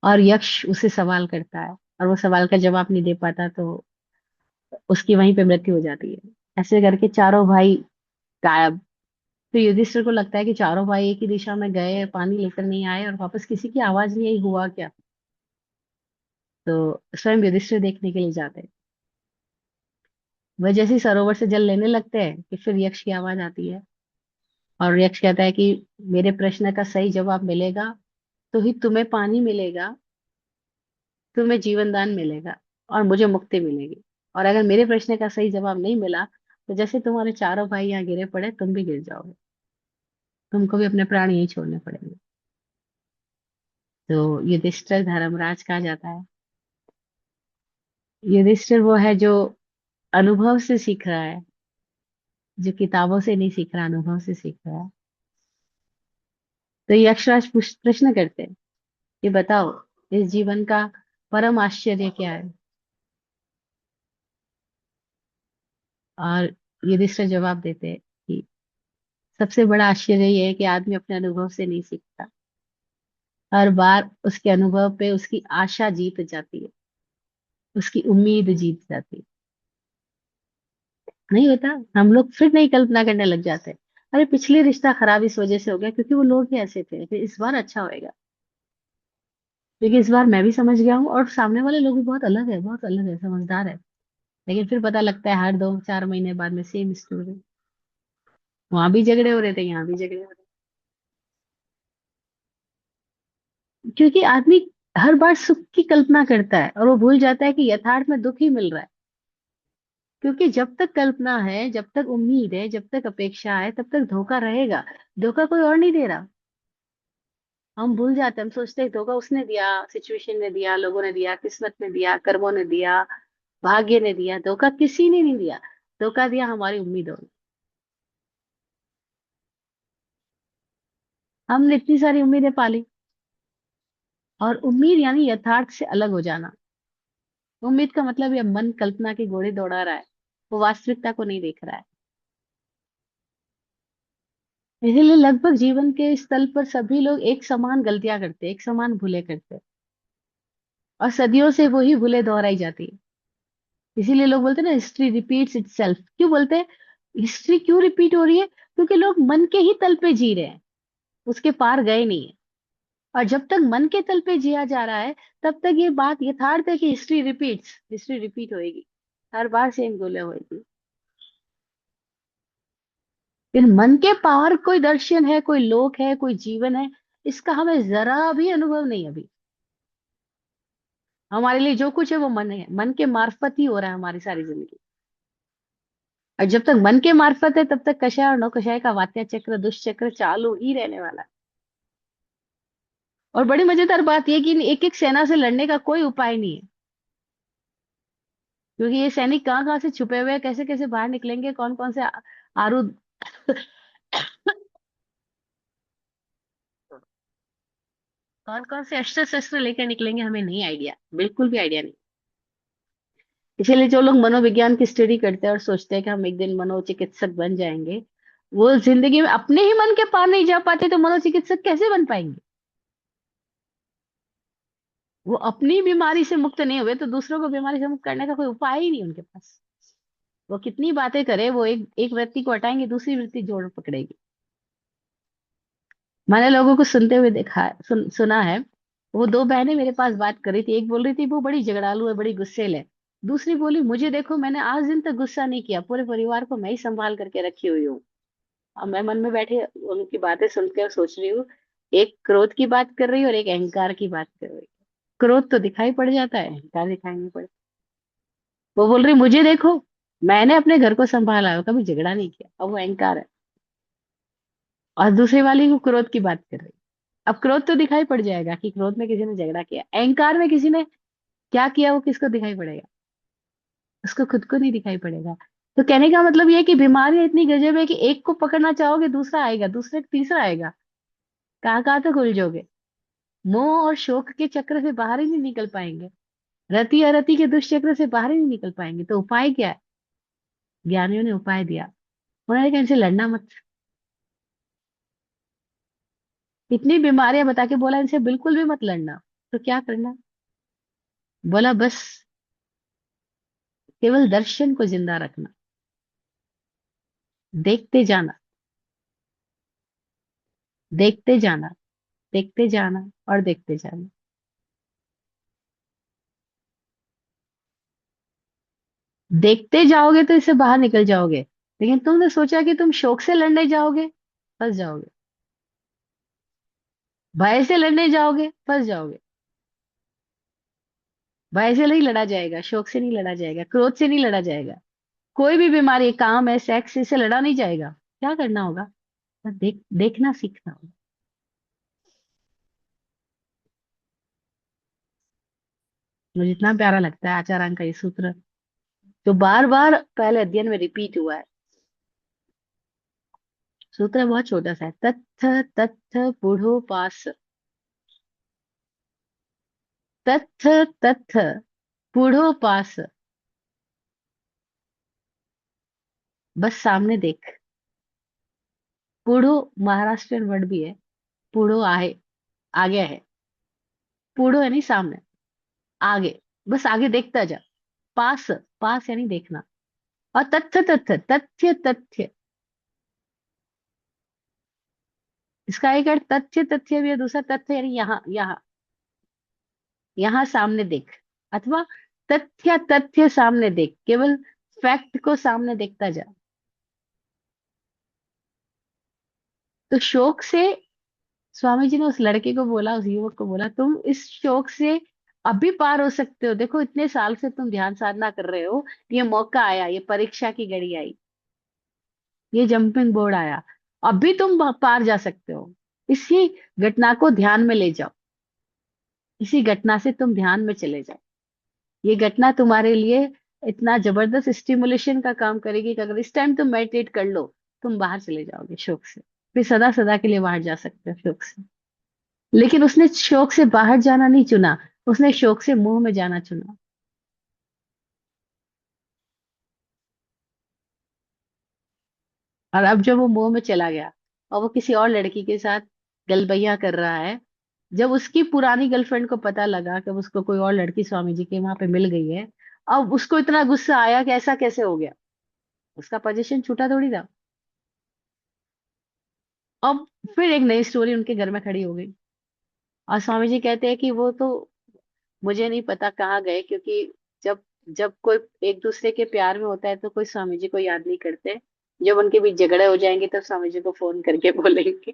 और यक्ष उसे सवाल करता है, और वो सवाल का जवाब नहीं दे पाता, तो उसकी वहीं पे मृत्यु हो जाती है। ऐसे करके चारों भाई गायब। तो युधिष्ठिर को लगता है कि चारों भाई एक ही दिशा में गए, पानी लेकर नहीं आए, और वापस किसी की आवाज नहीं आई, हुआ क्या। तो स्वयं युधिष्ठिर देखने के लिए जाते हैं। वह जैसे ही सरोवर से जल लेने लगते हैं कि फिर यक्ष की आवाज आती है, और यक्ष कहता है कि मेरे प्रश्न का सही जवाब मिलेगा तो ही तुम्हें पानी मिलेगा, तुम्हें जीवन दान मिलेगा, और मुझे मुक्ति मिलेगी। और अगर मेरे प्रश्न का सही जवाब नहीं मिला, तो जैसे तुम्हारे चारों भाई यहाँ गिरे पड़े, तुम भी गिर जाओगे, तुमको भी अपने प्राण यही छोड़ने पड़ेंगे। तो युधिष्ठिर धर्मराज कहा जाता है। युधिष्ठिर वो है जो अनुभव से सीख रहा है, जो किताबों से नहीं सीख रहा, अनुभव से सीख रहा है। तो यक्षराज प्रश्न करते हैं कि बताओ, इस जीवन का परम आश्चर्य क्या है। और युधिष्ठिर जवाब देते हैं कि सबसे बड़ा आश्चर्य ये है कि आदमी अपने अनुभव से नहीं सीखता, हर बार उसके अनुभव पे उसकी आशा जीत जाती है, उसकी उम्मीद जीत जाती है। नहीं होता, हम लोग फिर नई कल्पना करने लग जाते हैं। अरे पिछले रिश्ता खराब इस वजह से हो गया क्योंकि वो लोग ही ऐसे थे, फिर इस बार अच्छा होएगा, क्योंकि इस बार मैं भी समझ गया हूँ, और सामने वाले लोग भी बहुत अलग है, बहुत अलग है, समझदार है। लेकिन फिर पता लगता है हर 2 4 महीने बाद में सेम स्टोरी, वहां भी झगड़े हो रहे थे, यहाँ भी झगड़े हो रहे थे। क्योंकि आदमी हर बार सुख की कल्पना करता है, और वो भूल जाता है कि यथार्थ में दुख ही मिल रहा है। क्योंकि जब तक कल्पना है, जब तक उम्मीद है, जब तक अपेक्षा है, तब तक धोखा रहेगा। धोखा कोई और नहीं दे रहा। हम भूल जाते हैं, हम सोचते हैं धोखा उसने दिया, सिचुएशन ने दिया, लोगों ने दिया, किस्मत ने दिया, कर्मों ने दिया, भाग्य ने दिया। धोखा किसी ने नहीं दिया, धोखा दिया हमारी उम्मीदों ने। हमने इतनी सारी उम्मीदें पाली, और उम्मीद यानी यथार्थ से अलग हो जाना। उम्मीद का मतलब ये मन कल्पना के घोड़े दौड़ा रहा है, वो वास्तविकता को नहीं देख रहा है। इसीलिए लगभग जीवन के इस तल पर सभी लोग एक समान गलतियां करते हैं, एक समान भूले करते हैं, और सदियों से वही भूले दोहराई जाती है। इसीलिए लोग बोलते हैं ना, हिस्ट्री रिपीट्स इटसेल्फ। क्यों बोलते हैं हिस्ट्री क्यों रिपीट हो रही है? क्योंकि लोग मन के ही तल पे जी रहे हैं, उसके पार गए नहीं है। और जब तक मन के तल पे जिया जा रहा है, तब तक ये बात यथार्थ है कि हिस्ट्री रिपीट्स, हिस्ट्री रिपीट होएगी, हर बार सेम गोले होएगी। फिर मन के पार कोई दर्शन है, कोई लोक है, कोई जीवन है, इसका हमें जरा भी अनुभव नहीं अभी। हमारे लिए जो कुछ है वो मन है, मन के मार्फत ही हो रहा है हमारी सारी जिंदगी। और जब तक मन के मार्फत है, तब तक कषाय और नौकषाय का वात्या चक्र, दुष्चक्र चालू ही रहने वाला है। और बड़ी मजेदार बात यह कि इन एक एक सेना से लड़ने का कोई उपाय नहीं है, क्योंकि ये सैनिक कहाँ कहाँ से छुपे हुए हैं, कैसे कैसे बाहर निकलेंगे, कौन कौन से आरुद कौन कौन से अस्त्र शस्त्र लेकर निकलेंगे, हमें नहीं आइडिया, बिल्कुल भी आइडिया नहीं। इसीलिए जो लोग मनोविज्ञान की स्टडी करते हैं और सोचते हैं कि हम एक दिन मनोचिकित्सक बन जाएंगे, वो जिंदगी में अपने ही मन के पार नहीं जा पाते, तो मनोचिकित्सक कैसे बन पाएंगे? वो अपनी बीमारी से मुक्त नहीं हुए, तो दूसरों को बीमारी से मुक्त करने का कोई उपाय ही नहीं उनके पास। वो कितनी बातें करे, वो एक एक व्यक्ति को हटाएंगे, दूसरी व्यक्ति जोड़ पकड़ेगी। मैंने लोगों को सुनते हुए देखा सुना है। वो दो बहनें मेरे पास बात कर रही थी, एक बोल रही थी वो बड़ी झगड़ालू है, बड़ी गुस्सेल है। दूसरी बोली मुझे देखो, मैंने आज दिन तक गुस्सा नहीं किया, पूरे परिवार को मैं ही संभाल करके रखी हुई हूँ। अब मैं मन में बैठे उनकी बातें सुनकर सोच रही हूँ, एक क्रोध की बात कर रही है और एक अहंकार की बात कर रही है। क्रोध तो दिखाई पड़ जाता है, अहंकार दिखाई नहीं पड़ता। वो बोल रही मुझे देखो, मैंने अपने घर को संभाला है, कभी झगड़ा नहीं किया, अब वो अहंकार है। और दूसरी वाली वो क्रोध की बात कर रही है। अब क्रोध तो दिखाई पड़ जाएगा कि क्रोध में किसी ने झगड़ा किया, अहंकार में किसी ने क्या किया वो किसको दिखाई पड़ेगा? उसको खुद को नहीं दिखाई पड़ेगा। तो कहने का मतलब ये है कि बीमारियां इतनी गजब है कि एक को पकड़ना चाहोगे दूसरा आएगा, दूसरे तीसरा आएगा। कहाँ तक उलझोगे? मोह और शोक के चक्र से बाहर ही नहीं निकल पाएंगे। रति अरति के दुष्चक्र से बाहर ही नहीं निकल पाएंगे। तो उपाय क्या है? ज्ञानियों ने उपाय दिया। उन्होंने कहा इनसे लड़ना मत। इतनी बीमारियां बता के बोला इनसे बिल्कुल भी मत लड़ना। तो क्या करना? बोला बस केवल दर्शन को जिंदा रखना, देखते जाना, देखते जाना, देखते जाना और देखते जाना। देखते जाओगे तो इससे बाहर निकल जाओगे। लेकिन तुमने सोचा कि तुम शौक से लड़ने जाओगे, फंस जाओगे। भय से लड़ने जाओगे, फंस जाओगे। भय से नहीं लड़ा जाएगा, शौक से नहीं लड़ा जाएगा, क्रोध से नहीं लड़ा जाएगा। कोई भी बीमारी, काम है, सेक्स, इससे लड़ा नहीं जाएगा। क्या करना होगा? बस देखना सीखना होगा। मुझे इतना प्यारा लगता है आचार्य का ये सूत्र, जो बार बार पहले अध्ययन में रिपीट हुआ है। सूत्र बहुत छोटा सा है, तत्थ तत्थ पुढ़ो पास। तत्थ तत्थ पुढ़ो पास। बस सामने देख। पुढ़ो महाराष्ट्रियन वर्ड भी है। पुढ़ो आहे, आगे है। पुढ़ो यानी सामने, आगे। बस आगे देखता जा। पास, पास यानी देखना। और तथ्य तथ्य तथ्य तथ्य, इसका एक अर्थ तथ्य तथ्य भी है, दूसरा तथ्य यानी यहाँ यहाँ, यहाँ सामने देख। अथवा तथ्य तथ्य सामने देख, केवल फैक्ट को सामने देखता जा। तो शौक से, स्वामी जी ने उस लड़के को बोला, उस युवक को बोला, तुम इस शौक से अभी पार हो सकते हो। देखो इतने साल से तुम ध्यान साधना कर रहे हो, ये मौका आया, ये परीक्षा की घड़ी आई, ये जंपिंग बोर्ड आया, अभी तुम पार जा सकते हो। इसी घटना को ध्यान में ले जाओ, इसी घटना से तुम ध्यान में चले जाओ। ये घटना तुम्हारे लिए इतना जबरदस्त स्टिमुलेशन का काम करेगी कि अगर इस टाइम तुम मेडिटेट कर लो, तुम बाहर चले जाओगे शौक से। फिर सदा सदा के लिए बाहर जा सकते हो शौक से। लेकिन उसने शौक से बाहर जाना नहीं चुना, उसने शौक से मुंह में जाना चुना। और अब जब वो मुंह में चला गया और वो किसी और लड़की के साथ गलबैया कर रहा है, जब उसकी पुरानी गर्लफ्रेंड को पता लगा कि अब उसको कोई और लड़की स्वामी जी के वहां पे मिल गई है, अब उसको इतना गुस्सा आया कि ऐसा कैसे हो गया। उसका पोजीशन छूटा थोड़ी था। अब फिर एक नई स्टोरी उनके घर में खड़ी हो गई। और स्वामी जी कहते हैं कि वो तो मुझे नहीं पता कहाँ गए, क्योंकि जब जब कोई एक दूसरे के प्यार में होता है तो कोई स्वामी जी को याद नहीं करते। जब उनके बीच झगड़े हो जाएंगे तब स्वामी जी को फोन करके बोलेंगे।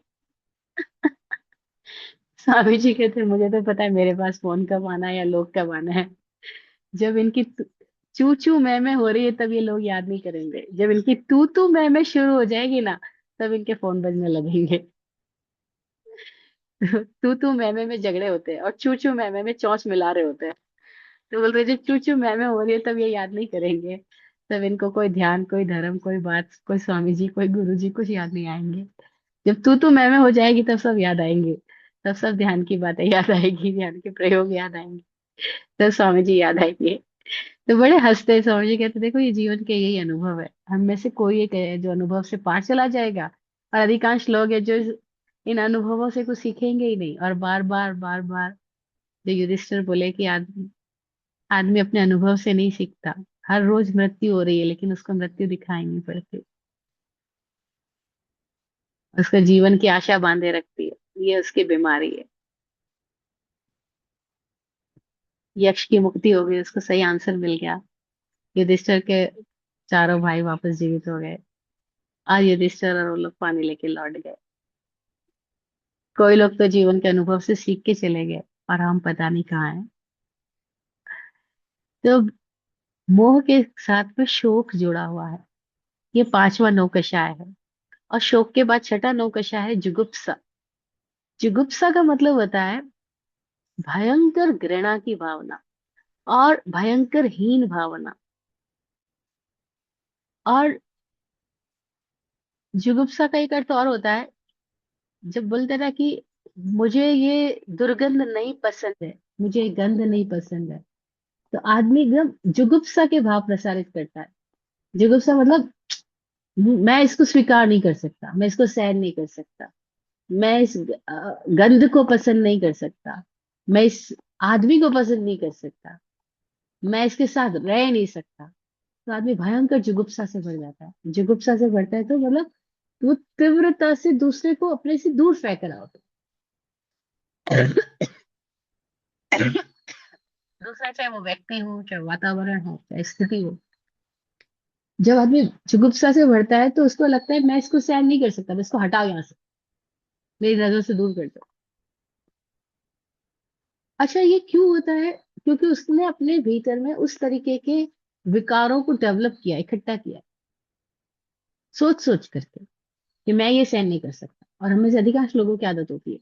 स्वामी जी कहते हैं मुझे तो पता है मेरे पास फोन कब आना है या लोग कब आना है। जब इनकी चू चू मैं हो रही है तब ये लोग याद नहीं करेंगे, जब इनकी तू मैं शुरू हो जाएगी ना, तब इनके फोन बजने लगेंगे। तू मैं झगड़े होते हैं और चू चू मैं चौंच मिला रहे होते हैं। तो बोल रहे जब चू चू मैं हो रही है तब ये याद नहीं करेंगे। तब इनको कोई ध्यान, कोई धर्म, कोई बात, कोई स्वामी जी, कोई गुरु जी कुछ याद नहीं आएंगे। जब तू मैं हो जाएगी तब सब याद आएंगे। तब सब ध्यान की बातें याद आएगी, ध्यान के प्रयोग याद आएंगे। तब स्वामी जी याद आएंगे। तो बड़े हंसते हैं। स्वामी जी कहते देखो ये जीवन के यही अनुभव है, हम में से कोई एक है जो अनुभव से पार चला जाएगा, और अधिकांश लोग हैं जो इन अनुभवों से कुछ सीखेंगे ही नहीं। और बार बार बार बार, जो युधिष्ठिर बोले कि आदमी आदमी अपने अनुभव से नहीं सीखता। हर रोज मृत्यु हो रही है लेकिन उसको मृत्यु दिखाई नहीं पड़ती, उसका जीवन की आशा बांधे रखती है। ये उसकी बीमारी है। यक्ष की मुक्ति हो गई, उसको सही आंसर मिल गया। युधिष्ठिर के चारों भाई वापस जीवित हो गए। और युधिष्ठिर और वो लोग पानी लेके लौट गए। कोई लोग तो जीवन के अनुभव से सीख के चले गए, और हम पता नहीं कहाँ हैं। तो मोह के साथ में शोक जुड़ा हुआ है। ये पांचवा नौकषाय है। और शोक के बाद छठा नौकषाय है जुगुप्सा। जुगुप्सा का मतलब होता है भयंकर घृणा की भावना, और भयंकर हीन भावना। और जुगुप्सा का एक अर्थ और होता है, जब बोलते ना कि मुझे ये दुर्गंध नहीं पसंद है, मुझे ये गंध नहीं पसंद है, तो आदमी एकदम जुगुप्सा के भाव प्रसारित करता है। जुगुप्सा मतलब मैं इसको स्वीकार नहीं कर सकता, मैं इसको सहन नहीं कर सकता, मैं इस गंध को पसंद नहीं कर सकता, मैं इस आदमी को पसंद नहीं कर सकता, मैं इसके साथ रह नहीं सकता। तो आदमी भयंकर जुगुप्सा से भर जाता है। जुगुप्सा से भरता है तो मतलब वो तीव्रता से दूसरे को अपने से दूर फेंक रहा होता है। दूसरा, चाहे वो व्यक्ति हो, चाहे वातावरण हो, चाहे स्थिति हो। जब आदमी जुगुप्सा से भरता है तो उसको लगता है मैं इसको सहन नहीं कर सकता, मैं इसको हटाओ यहाँ से, मेरी नजर से दूर कर दो। अच्छा, ये क्यों होता है? क्योंकि उसने अपने भीतर में उस तरीके के विकारों को डेवलप किया, इकट्ठा किया, सोच सोच करके कि मैं ये सहन नहीं कर सकता। और हमें से अधिकांश लोगों की आदत होती है,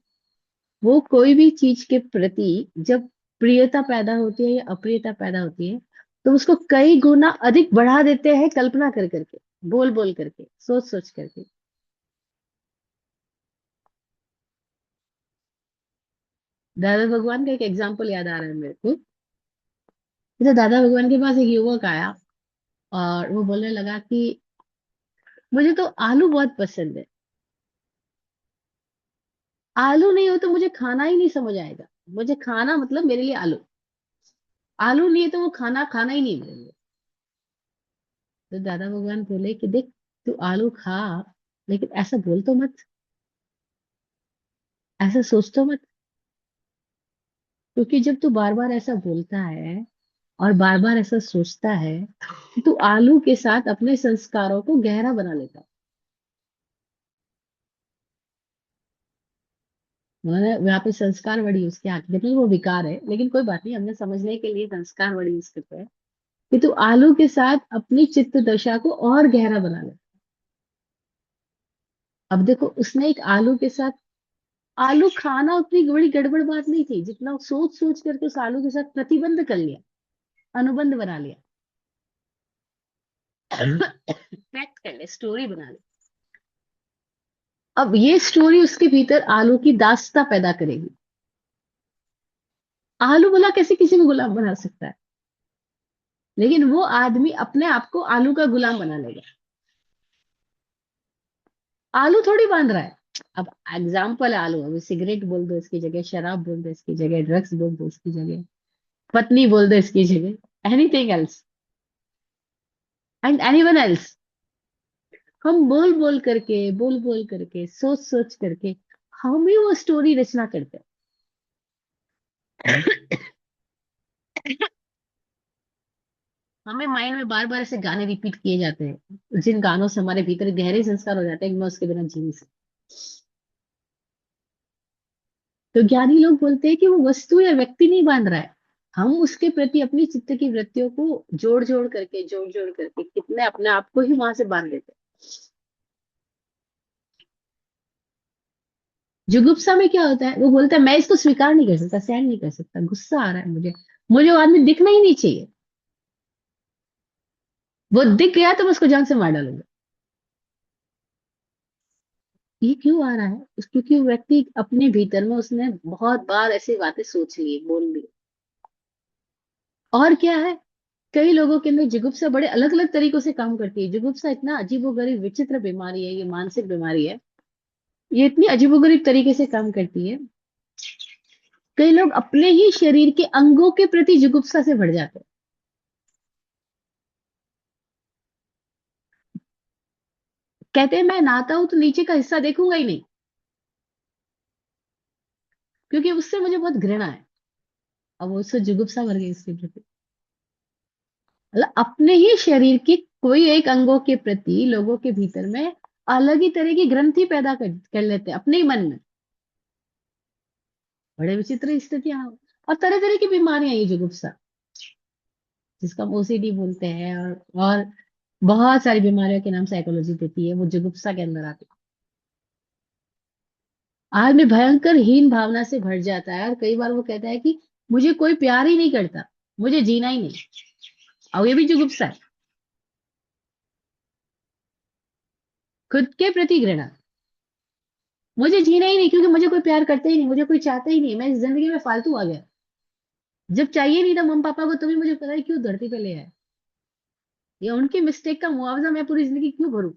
वो कोई भी चीज के प्रति जब प्रियता पैदा होती है या अप्रियता पैदा होती है, तो उसको कई गुना अधिक बढ़ा देते हैं, कल्पना कर करके, बोल बोल करके, सोच सोच करके। दादा भगवान का एक एग्जाम्पल याद आ रहा है मेरे को। जैसे दादा भगवान के पास एक युवक आया, और वो बोलने लगा कि मुझे तो आलू बहुत पसंद है, आलू नहीं हो तो मुझे खाना ही नहीं समझ आएगा, मुझे खाना मतलब मेरे लिए आलू, आलू नहीं है तो वो खाना खाना ही नहीं मेरे लिए। तो दादा भगवान बोले कि देख, तू आलू खा, लेकिन ऐसा बोल तो मत, ऐसा सोच तो मत। क्योंकि जब तू बार बार ऐसा बोलता है और बार बार ऐसा सोचता है, तो तू आलू के साथ अपने संस्कारों को गहरा बना लेता है। उन्होंने यहाँ पे संस्कार वर्ड यूज किया, मतलब वो विकार है, लेकिन कोई बात नहीं, हमने समझने के लिए संस्कार वर्ड यूज करते हैं कि तू आलू के साथ अपनी चित्त दशा को और गहरा बना ले। अब देखो, उसने एक आलू के साथ, आलू खाना उतनी बड़ी गड़बड़ बात नहीं थी, जितना सोच सोच करके उस आलू के साथ प्रतिबंध कर लिया, अनुबंध बना लिया, फैक्ट कर ले, स्टोरी बना ली। अब ये स्टोरी उसके भीतर आलू की दास्ता पैदा करेगी। आलू भला कैसे किसी को गुलाम बना सकता है? लेकिन वो आदमी अपने आप को आलू का गुलाम बना लेगा। आलू थोड़ी बांध रहा है। अब एग्जाम्पल है आलू, अभी सिगरेट बोल दो इसकी जगह, शराब बोल दो इसकी जगह, ड्रग्स बोल दो इसकी जगह, पत्नी बोल दो इसकी जगह, anything else and anyone else. हम बोल बोल करके, बोल बोल करके, सोच सोच करके हम ही वो स्टोरी रचना करते हैं। हमें माइंड में बार बार ऐसे गाने रिपीट किए जाते हैं, जिन गानों से हमारे भीतर गहरे संस्कार हो जाते हैं कि मैं उसके बिना जी नहीं सकता। तो ज्ञानी लोग बोलते हैं कि वो वस्तु या व्यक्ति नहीं बांध रहा है, हम उसके प्रति अपनी चित्त की वृत्तियों को जोड़ जोड़ करके, जोड़ जोड़ करके कितने अपने आप को ही वहां से बांध देते हैं। जुगुप्सा में क्या होता है, वो बोलता है मैं इसको स्वीकार नहीं कर सकता, सहन नहीं कर सकता, गुस्सा आ रहा है मुझे, मुझे वो आदमी दिखना ही नहीं चाहिए, वो दिख गया तो मैं उसको जान से मार डालूंगा। ये क्यों आ रहा है? क्योंकि वो व्यक्ति अपने भीतर में उसने बहुत बार ऐसी बातें सोच ली, बोल ली। और क्या है, कई लोगों के अंदर जुगुप्सा बड़े अलग अलग तरीकों से काम करती है। जुगुप्सा इतना अजीबोगरीब विचित्र बीमारी है, ये मानसिक बीमारी है, ये इतनी अजीबोगरीब तरीके से काम करती है। कई लोग अपने ही शरीर के अंगों के प्रति जुगुप्सा से भर जाते हैं। कहते हैं मैं नहाता हूं तो नीचे का हिस्सा देखूंगा ही नहीं, क्योंकि उससे मुझे बहुत घृणा है। अब वो उससे जुगुप्सा भर गई उसके प्रति। मतलब अपने ही शरीर के कोई एक अंगों के प्रति लोगों के भीतर में अलग ही तरह की ग्रंथि पैदा कर लेते हैं अपने ही मन में। बड़े विचित्र स्थितियां। और तरह तरह की बीमारियां, ये जुगुप्सा जिसको हम ओसीडी बोलते हैं, और बहुत सारी बीमारियों के नाम साइकोलॉजी देती है, वो जुगुप्सा के अंदर आती है। आदमी भयंकर हीन भावना से भर जाता है, और कई बार वो कहता है कि मुझे कोई प्यार ही नहीं करता, मुझे जीना ही नहीं। और ये भी जुगुप्सा है। खुद के प्रति घृणा, मुझे जीना ही नहीं क्योंकि मुझे कोई प्यार करता ही नहीं, मुझे कोई चाहता ही नहीं, मैं इस जिंदगी में फालतू आ गया। जब चाहिए नहीं था मम्मी पापा को, तभी मुझे पता है क्यों धरती पे ले आए। ये उनकी मिस्टेक का मुआवजा मैं पूरी जिंदगी क्यों भरूं।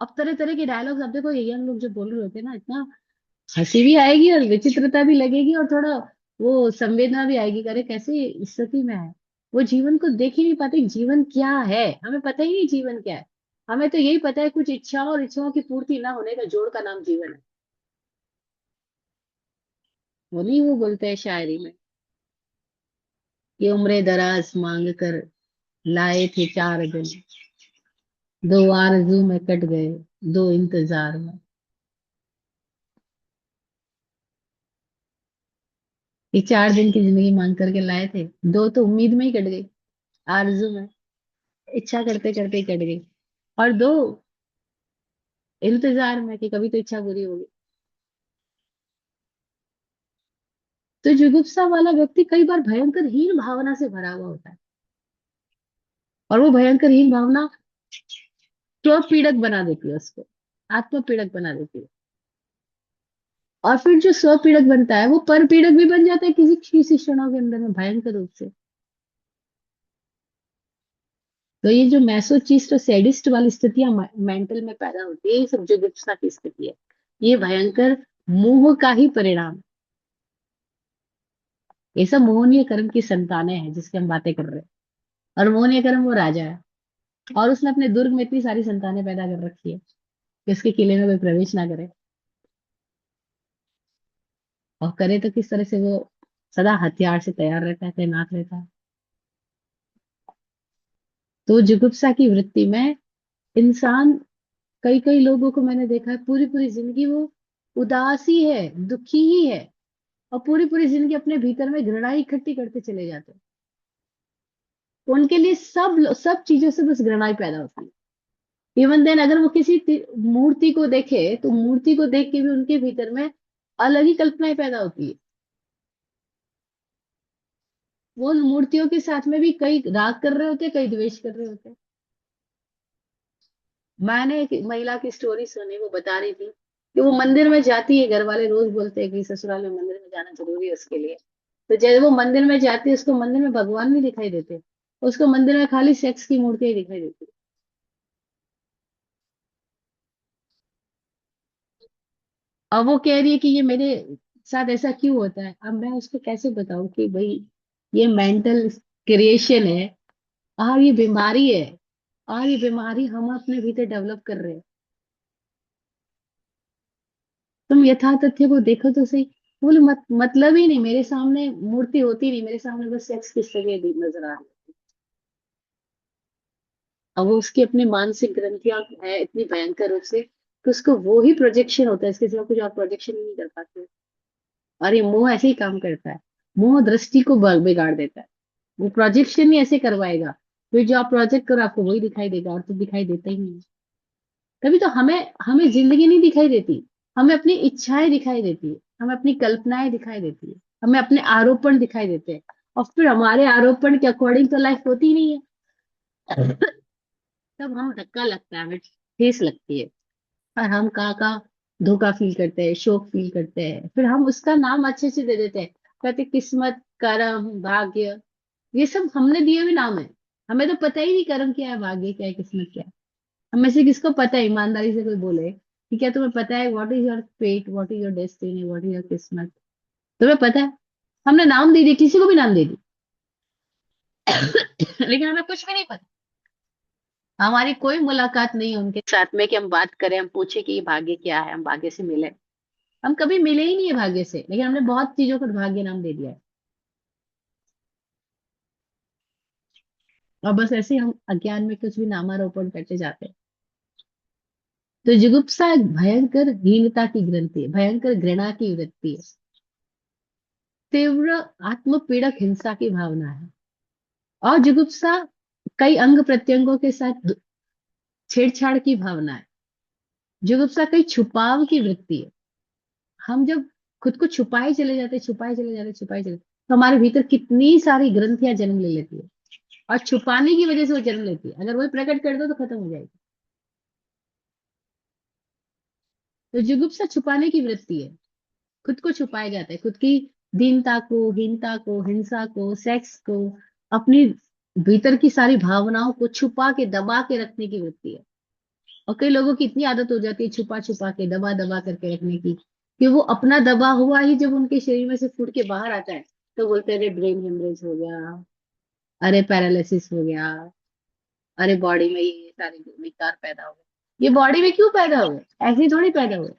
अब तरह तरह के डायलॉग्स, अब देखो ये यंग लोग जो बोल रहे होते हैं ना, इतना हंसी भी आएगी और विचित्रता भी लगेगी, और थोड़ा वो संवेदना भी आएगी, करे कैसे स्थिति में है। वो जीवन को देख ही नहीं पाते, जीवन क्या है हमें पता ही नहीं, जीवन क्या है। हमें तो यही पता है कुछ इच्छाओं और इच्छाओं की पूर्ति ना होने का जोड़ का नाम जीवन है। वो नहीं, वो बोलते हैं शायरी में कि उम्र दराज मांग कर लाए थे 4 दिन, दो आरज़ू में कट गए, दो इंतजार में। ये 4 दिन की जिंदगी मांग करके लाए थे, दो तो उम्मीद में ही कट गई, आरज़ू में, इच्छा करते करते ही कट गई, और दो इंतजार में कि कभी तो इच्छा पूरी होगी। तो जुगुप्सा वाला व्यक्ति कई बार भयंकर हीन भावना से भरा हुआ होता है, और वो भयंकर हीन भावना स्व पीड़क बना देती है उसको, आत्म पीड़क बना देती है। और फिर जो स्व पीड़क बनता है वो पर पीड़क भी बन जाता है किसी किसी क्षणों के अंदर में, भयंकर रूप से। तो ये जो मैसोचिस्ट और सैडिस्ट वाली स्थितियां मेंटल में पैदा होती है, ये सब जुगुप्सा की स्थिति है। ये भयंकर मोह का ही परिणाम है। ये सब मोहनीय कर्म की संतानें हैं जिसकी हम बातें कर रहे हैं। और मोहनीय कर्म वो राजा है, और उसने अपने दुर्ग में इतनी सारी संतानें पैदा कर रखी है कि उसके किले में कोई प्रवेश ना करे, और करे तो किस तरह से वो सदा हथियार से तैयार रहता है, तैनात रहता है। तो जुगुप्सा की वृत्ति में इंसान, कई कई लोगों को मैंने देखा है पूरी पूरी जिंदगी वो उदास ही है, दुखी ही है, और पूरी पूरी जिंदगी अपने भीतर में घृणा ही इकट्ठी करते चले जाते हैं। उनके लिए सब चीजों से बस घृणा ही पैदा होती है। इवन देन अगर वो किसी मूर्ति को देखे, तो मूर्ति को देख के भी उनके भीतर में अलग ही कल्पनाएं पैदा होती है। वो उन मूर्तियों के साथ में भी कई राग कर रहे होते हैं, कई द्वेष कर रहे होते हैं। मैंने एक महिला की स्टोरी सुनी, वो बता रही थी कि वो मंदिर में जाती है, घर वाले रोज बोलते हैं कि ससुराल में मंदिर में जाना जरूरी है उसके लिए। तो जब वो मंदिर में जाती है, उसको मंदिर में भगवान नहीं दिखाई देते, उसको मंदिर में खाली सेक्स की मूर्तियां ही दिखाई देती है। अब वो कह रही है कि ये मेरे साथ ऐसा क्यों होता है। अब मैं उसको कैसे बताऊं कि भाई ये मेंटल क्रिएशन है, और ये बीमारी है, और ये बीमारी हम अपने भीतर डेवलप कर रहे हैं। तुम यथा तथ्य को देखो तो सही। बोले मतलब ही नहीं, मेरे सामने मूर्ति होती नहीं, मेरे सामने बस सेक्स की जगह नजर आ रही है। अब वो उसकी अपनी मानसिक ग्रंथियां है इतनी भयंकर रूप से कि उसको वो ही प्रोजेक्शन होता है, इसके सिवा कुछ और प्रोजेक्शन ही नहीं कर पाते। और ये मोह ऐसे ही काम करता है। मोह दृष्टि को बिगाड़ देता है। वो प्रोजेक्शन ही ऐसे करवाएगा, फिर जो आप प्रोजेक्ट करो आपको वही दिखाई देगा, और तो दिखाई देता ही नहीं। तभी तो हमें हमें जिंदगी नहीं दिखाई देती, हमें अपनी इच्छाएं दिखाई देती है, हमें अपनी कल्पनाएं दिखाई देती है, हमें अपने आरोपण दिखाई देते हैं। और फिर हमारे आरोपण के अकॉर्डिंग तो लाइफ होती ही नहीं है। तब हम धक्का लगता है, हमें ठेस लगती है, और हम का धोखा फील करते हैं, शोक फील करते हैं, फिर हम उसका नाम अच्छे से दे देते हैं। कहते किस्मत, कर्म, भाग्य, ये सब हमने दिए हुए नाम है। हमें तो पता ही नहीं कर्म क्या है, भाग्य क्या है, किस्मत क्या है। हम में से किसको पता है, ईमानदारी से कोई बोले कि क्या तुम्हें पता है what is your fate, what is your destiny, what is your किस्मत। तुम्हें पता है। हमने नाम दे दिए, किसी को भी नाम दे दी। लेकिन हमें कुछ भी नहीं पता। हमारी कोई मुलाकात नहीं है उनके साथ में कि हम बात करें, हम पूछे कि ये भाग्य क्या है, हम भाग्य से मिले। हम कभी मिले ही नहीं है भाग्य से, लेकिन हमने बहुत चीजों को भाग्य नाम दे दिया है। और बस ऐसे हम अज्ञान में कुछ भी नामारोपण करते जाते हैं। तो जुगुप्सा एक भयंकर हीनता की ग्रंथि है, भयंकर घृणा की वृत्ति है, तीव्र आत्मपीड़क हिंसा की भावना है। और जुगुप्सा कई अंग प्रत्यंगों के साथ छेड़छाड़ की भावना है। जुगुप्सा कई छुपाव की वृत्ति है। हम जब खुद को छुपाए चले जाते, छुपाए चले जाते, छुपाए चले, तो हमारे भीतर कितनी सारी ग्रंथियां जन्म ले लेती है। और छुपाने की वजह से वो जन्म लेती है, अगर वही प्रकट कर दो तो खत्म हो जाएगी। तो जुगुप्सा छुपाने की वृत्ति है, खुद को छुपाया जाता है, खुद की दीनता को, हीनता को, हिंसा को, सेक्स को, अपनी भीतर की सारी भावनाओं को छुपा के दबा के रखने की वृत्ति है। और कई लोगों की इतनी आदत हो जाती है छुपा छुपा के, दबा दबा करके रखने की, कि वो अपना दबा हुआ ही जब उनके शरीर में से फूट के बाहर आता है, तो बोलते हैं अरे ब्रेन हेमरेज हो गया, अरे पैरालिसिस हो गया, अरे बॉडी में ये सारे विकार पैदा हो गए। ये बॉडी में क्यों पैदा हुए? ऐसे ही थोड़ी पैदा हुए।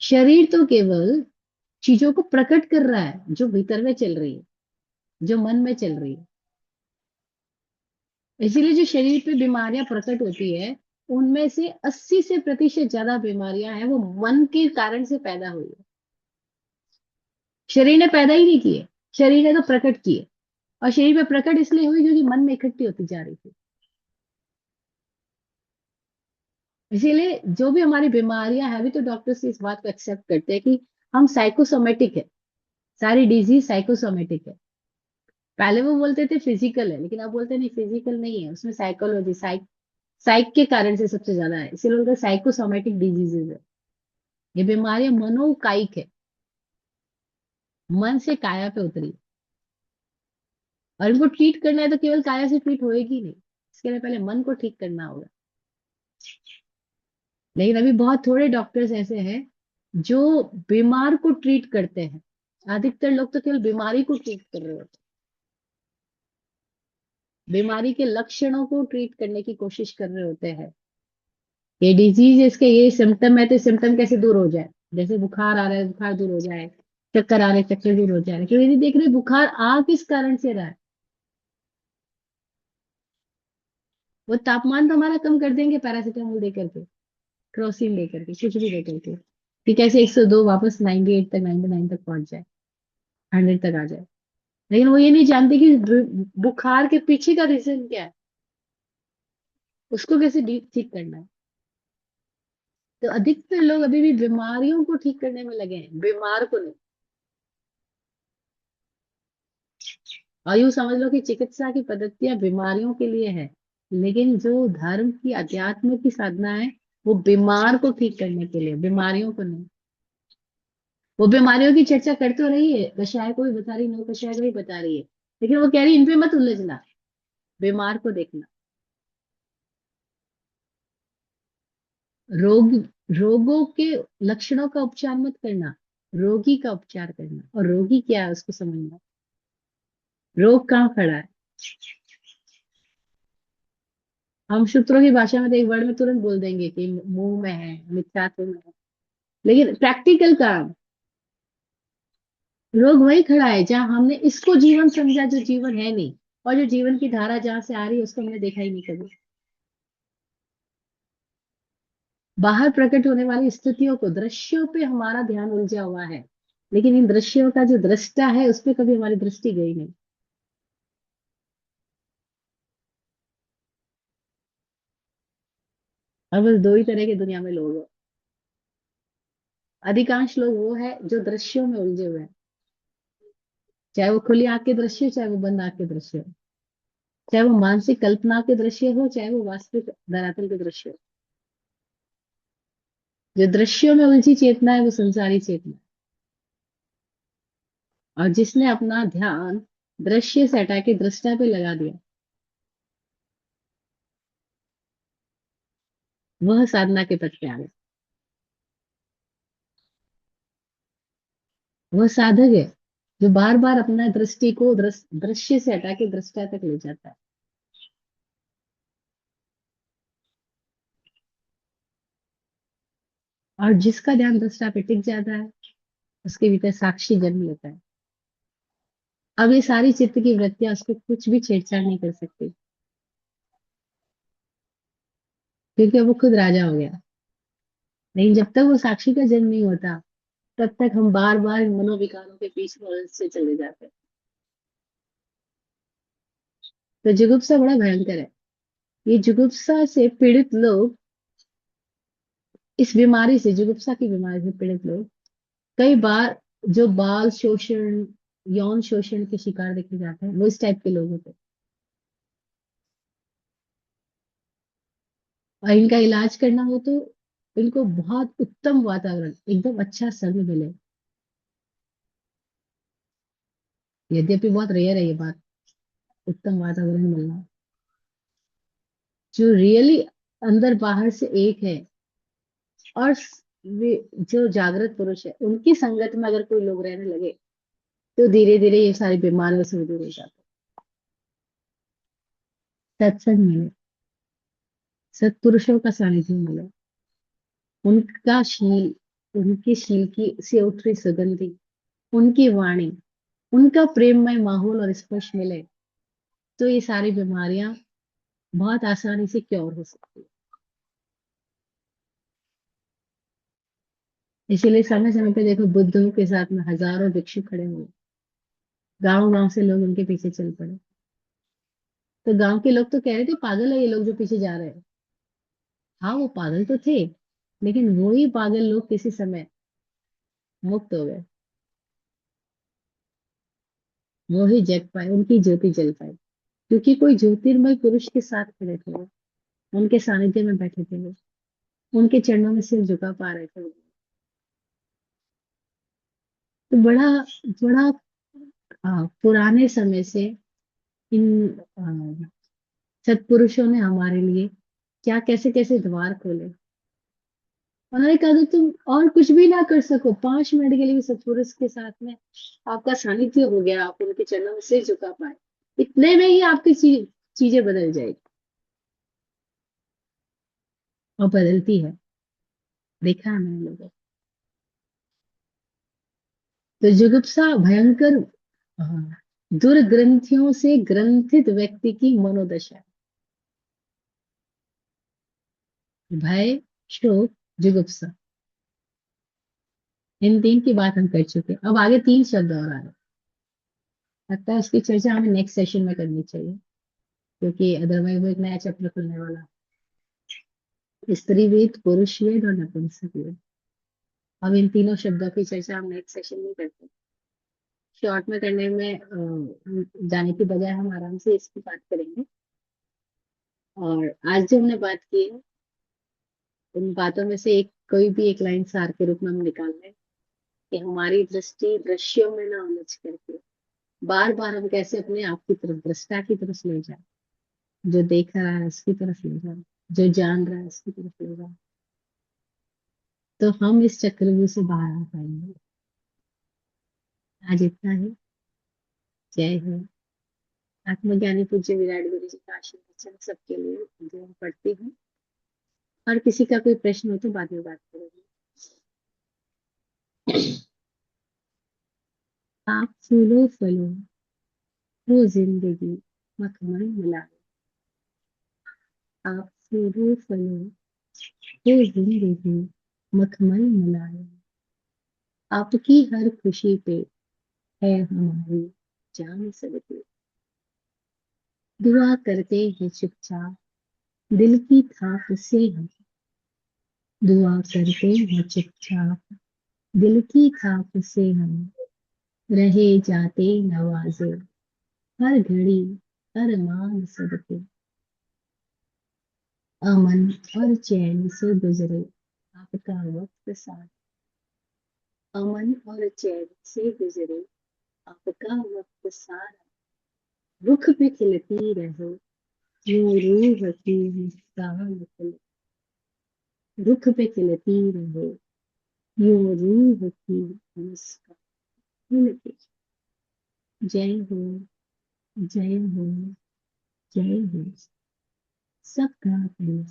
शरीर तो केवल चीजों को प्रकट कर रहा है जो भीतर में चल रही है, जो मन में चल रही है। इसीलिए जो शरीर पे बीमारियां प्रकट होती है, उनमें से 80% ज्यादा बीमारियां हैं वो मन के कारण से पैदा हुई है। शरीर ने पैदा ही नहीं किए, शरीर ने तो प्रकट किए। और शरीर पे प्रकट इसलिए हुई क्योंकि मन में इकट्ठी होती जा रही थी। इसीलिए जो भी हमारी बीमारियां हैं, अभी तो डॉक्टर्स इस बात को एक्सेप्ट करते हैं कि हम साइकोसोमेटिक है, सारी डिजीज साइकोसोमेटिक है। पहले वो बोलते थे फिजिकल है, लेकिन अब बोलते नहीं, फिजिकल नहीं है, उसमें साइकोलॉजी, साइक के कारण से सबसे ज्यादा है, इसीलिए उनका साइकोसोमेटिक डिजीजेज है। ये बीमारियां मनोकायिक है, मन से काया पे उतरी। और इनको ट्रीट करना है तो केवल काया से ट्रीट होएगी नहीं, इसके लिए पहले मन को ठीक करना होगा। लेकिन अभी बहुत थोड़े डॉक्टर्स ऐसे हैं जो बीमार को ट्रीट करते हैं। अधिकतर लोग तो केवल बीमारी को ट्रीट कर रहे होते हैं, बीमारी के लक्षणों को ट्रीट करने की कोशिश कर रहे होते हैं। ये डिजीज है, इसके ये सिम्टम है, तो सिम्टम कैसे दूर हो जाए। जैसे बुखार आ रहा है, बुखार दूर हो जाए, चक्कर आ रहे हैं, चक्कर दूर हो जाए, क्योंकि नहीं देख रहे बुखार आ किस कारण से रहा है। वो तापमान तो हमारा कम कर देंगे पैरासीटामोल दे करके, क्रोसिन दे करके, कुछ भी दे करके, कि कैसे 102 वापस 98 तक, 99 तक पहुंच जाए, 100 तक आ जाए। लेकिन वो ये नहीं जानते कि बुखार के पीछे का रीजन क्या है, उसको कैसे ठीक करना है। तो अधिकतर लोग अभी भी बीमारियों को ठीक करने में लगे हैं, बीमार को नहीं। और यूं समझ लो कि चिकित्सा की पद्धतियां बीमारियों के लिए है, लेकिन जो धर्म की, अध्यात्म की साधना है, वो बीमार को ठीक करने के लिए, बीमारियों को नहीं। वो बीमारियों की चर्चा कर तो रही है, कषाय को भी बता रही, नो कषाय को भी बता रही है, लेकिन वो कह रही इन पे मत उलझना, बीमार को देखना। रोग, रोगों के लक्षणों का उपचार मत करना, रोगी का उपचार करना। और रोगी क्या है उसको समझना, रोग कहाँ खड़ा है। हम सूत्रों की भाषा में तो एक वर्ड में तुरंत बोल देंगे कि मुंह में है, मिथ्यात्व में है, लेकिन प्रैक्टिकल काम, रोग वही खड़ा है जहां हमने इसको जीवन समझा जो जीवन है नहीं, और जो जीवन की धारा जहां से आ रही है उसको हमने देखा ही नहीं कभी। बाहर प्रकट होने वाली स्थितियों को, दृश्यों पे हमारा ध्यान उलझा हुआ है, लेकिन इन दृश्यों का जो दृष्टा है उस पर कभी हमारी दृष्टि गई नहीं। और बस दो ही तरह के दुनिया में लोग हैं। अधिकांश लोग वो है जो दृश्यों में उलझे हुए हैं, चाहे वो खुली आंख के दृश्य हो, चाहे वो बंद आंख के दृश्य हो, चाहे वो मानसिक कल्पना के दृश्य हो, चाहे वो वास्तविक धरातल के दृश्य हो। जो दृश्यों में उलझी चेतना है वो संसारी चेतना है। और जिसने अपना ध्यान दृश्य से हटा के दृष्टा पे लगा दिया, वह साधना के पथ पे आ गया। वह साधक है जो बार बार अपना दृष्टि को दृश्य से हटा के दृष्टा तक ले जाता है। और जिसका ध्यान दृष्टा पे टिक जाता है उसके भीतर साक्षी जन्म लेता है। अब ये सारी चित्त की वृत्तियां उसको कुछ भी छेड़छाड़ नहीं कर सकती, क्योंकि अब वो खुद राजा हो गया। लेकिन जब तक वो साक्षी का जन्म नहीं होता, तब तक हम बार बार मनोविकारों के पीछे से चले जाते हैं। तो जुगुप्सा बड़ा भयंकर है। ये जुगुप्सा से पीड़ित लोग, इस बीमारी से, जुगुप्सा की बीमारी से पीड़ित लोग कई बार जो बाल शोषण, यौन शोषण के शिकार देखे जाते हैं, वो इस टाइप के लोग होते हैं। और इनका इलाज करना हो तो इनको बहुत उत्तम वातावरण, एकदम अच्छा संग मिले। यद्यपि बहुत रेयर है ये बात, उत्तम वातावरण मिलना। जो रियली अंदर बाहर से एक है, और वे जो जागृत पुरुष है, उनकी संगत में अगर कोई लोग रहने लगे तो धीरे धीरे ये सारी बीमारियों से दूर हो जाते हैं। सत्संग मिले, सत्पुरुषों का सानिध्य मिले, उनका शील, उनके शील की से उठ रही सुगंधि, उनकी वाणी, उनका प्रेममय माहौल और स्पर्श मिले, तो ये सारी बीमारियां बहुत आसानी से क्योर हो सकती है। इसीलिए समय समय पे देखो, बुद्धों के साथ में हजारों भिक्षु खड़े हुए, गांव गांव से लोग उनके पीछे चल पड़े। तो गांव के लोग तो कह रहे थे पागल है ये लोग जो पीछे जा रहे हैं। हाँ, वो पागल तो थे, लेकिन वही पागल लोग किसी समय मुक्त हो गए। वो ही जग पाए, उनकी ज्योति जल पाई, क्योंकि कोई ज्योतिर्मय पुरुष के साथ खड़े थे वो, उनके सानिध्य में बैठे थे वो, उनके चरणों में सिर झुका पा रहे थे वो। तो बड़ा बड़ा पुराने समय से इन सत्पुरुषों ने हमारे लिए क्या, कैसे कैसे द्वार खोले। उन्होंने कहा था तुम और कुछ भी ना कर सको, 5 मिनट के लिए भी सत्पुरुष के साथ में आपका सानिध्य हो गया, आप उनके चरणों में सिर झुका पाए, इतने में ही आपकी चीजें बदल जाएगी। और बदलती है, देखा है मैंने लोगों। तो जुगुप्सा भयंकर दुर्ग्रंथियों से ग्रंथित व्यक्ति की मनोदशा है। भय, शोक, जुगुप्सा, इन तीन की बात हम कर चुके हैं। अब आगे 3 शब्द और आ रहे हैं। लगता है उसकी चर्चा हमें नेक्स्ट सेशन में करनी चाहिए, क्योंकि अदरवाइज वो एक नया चैप्टर खुलने वाला है। स्त्री वेद, पुरुष वेद और नपुंसक वेद। अब इन तीनों शब्दों की चर्चा हम नेक्स्ट सेशन में करते हैं। शॉर्ट में करने में जाने की बजाय हम आराम से इसकी बात करेंगे। और आज जो हमने बात की है, उन बातों में से एक, कोई भी एक लाइन सार के रूप में हम निकाल लें कि हमारी दृष्टि दृश्यों में ना उलझ करके बार बार हम कैसे अपने आप की तरफ, दृष्टा की तरफ ले जाए, जो देख रहा है उसकी तरफ ले जाए, जो जान रहा है उसकी तरफ ले जाए, तो हम इस चक्रव्यूह से बाहर आ पाएंगे। आज इतना ही। जय हो। आत्मज्ञानी पूज्य विराट गुरु जी का आशीर्वचन सबके लिए जो मैं पढ़ती हूँ। और किसी का कोई प्रश्न हो तो बाद में बात करेंगे। आप फूलो फलो, वो जिंदगी मखमल मिलाए। आप फूलो फलो, वो जिंदगी मखमल मिलाए। आपकी हर खुशी पे है हमारी जान सबकी। दुआ करते हैं चुपचाप दिल की थाप से हम। दुआ करते हैं चुपचाप दिल की थाप से हम। रहे जाते नवाजे हर घड़ी अरमान सबके। अमन और चैन से गुजरे आपका वक्त साथ। अमन और चैन से गुजरे आपका वक्त सारा। रुख पे खिलती रहो यूं रूह की मुस्कान खिले। रुख पे खिलती रहो यूं रूह की मुस्कान खिले। जय हो, जय हो, जय हो। सबका प्रिय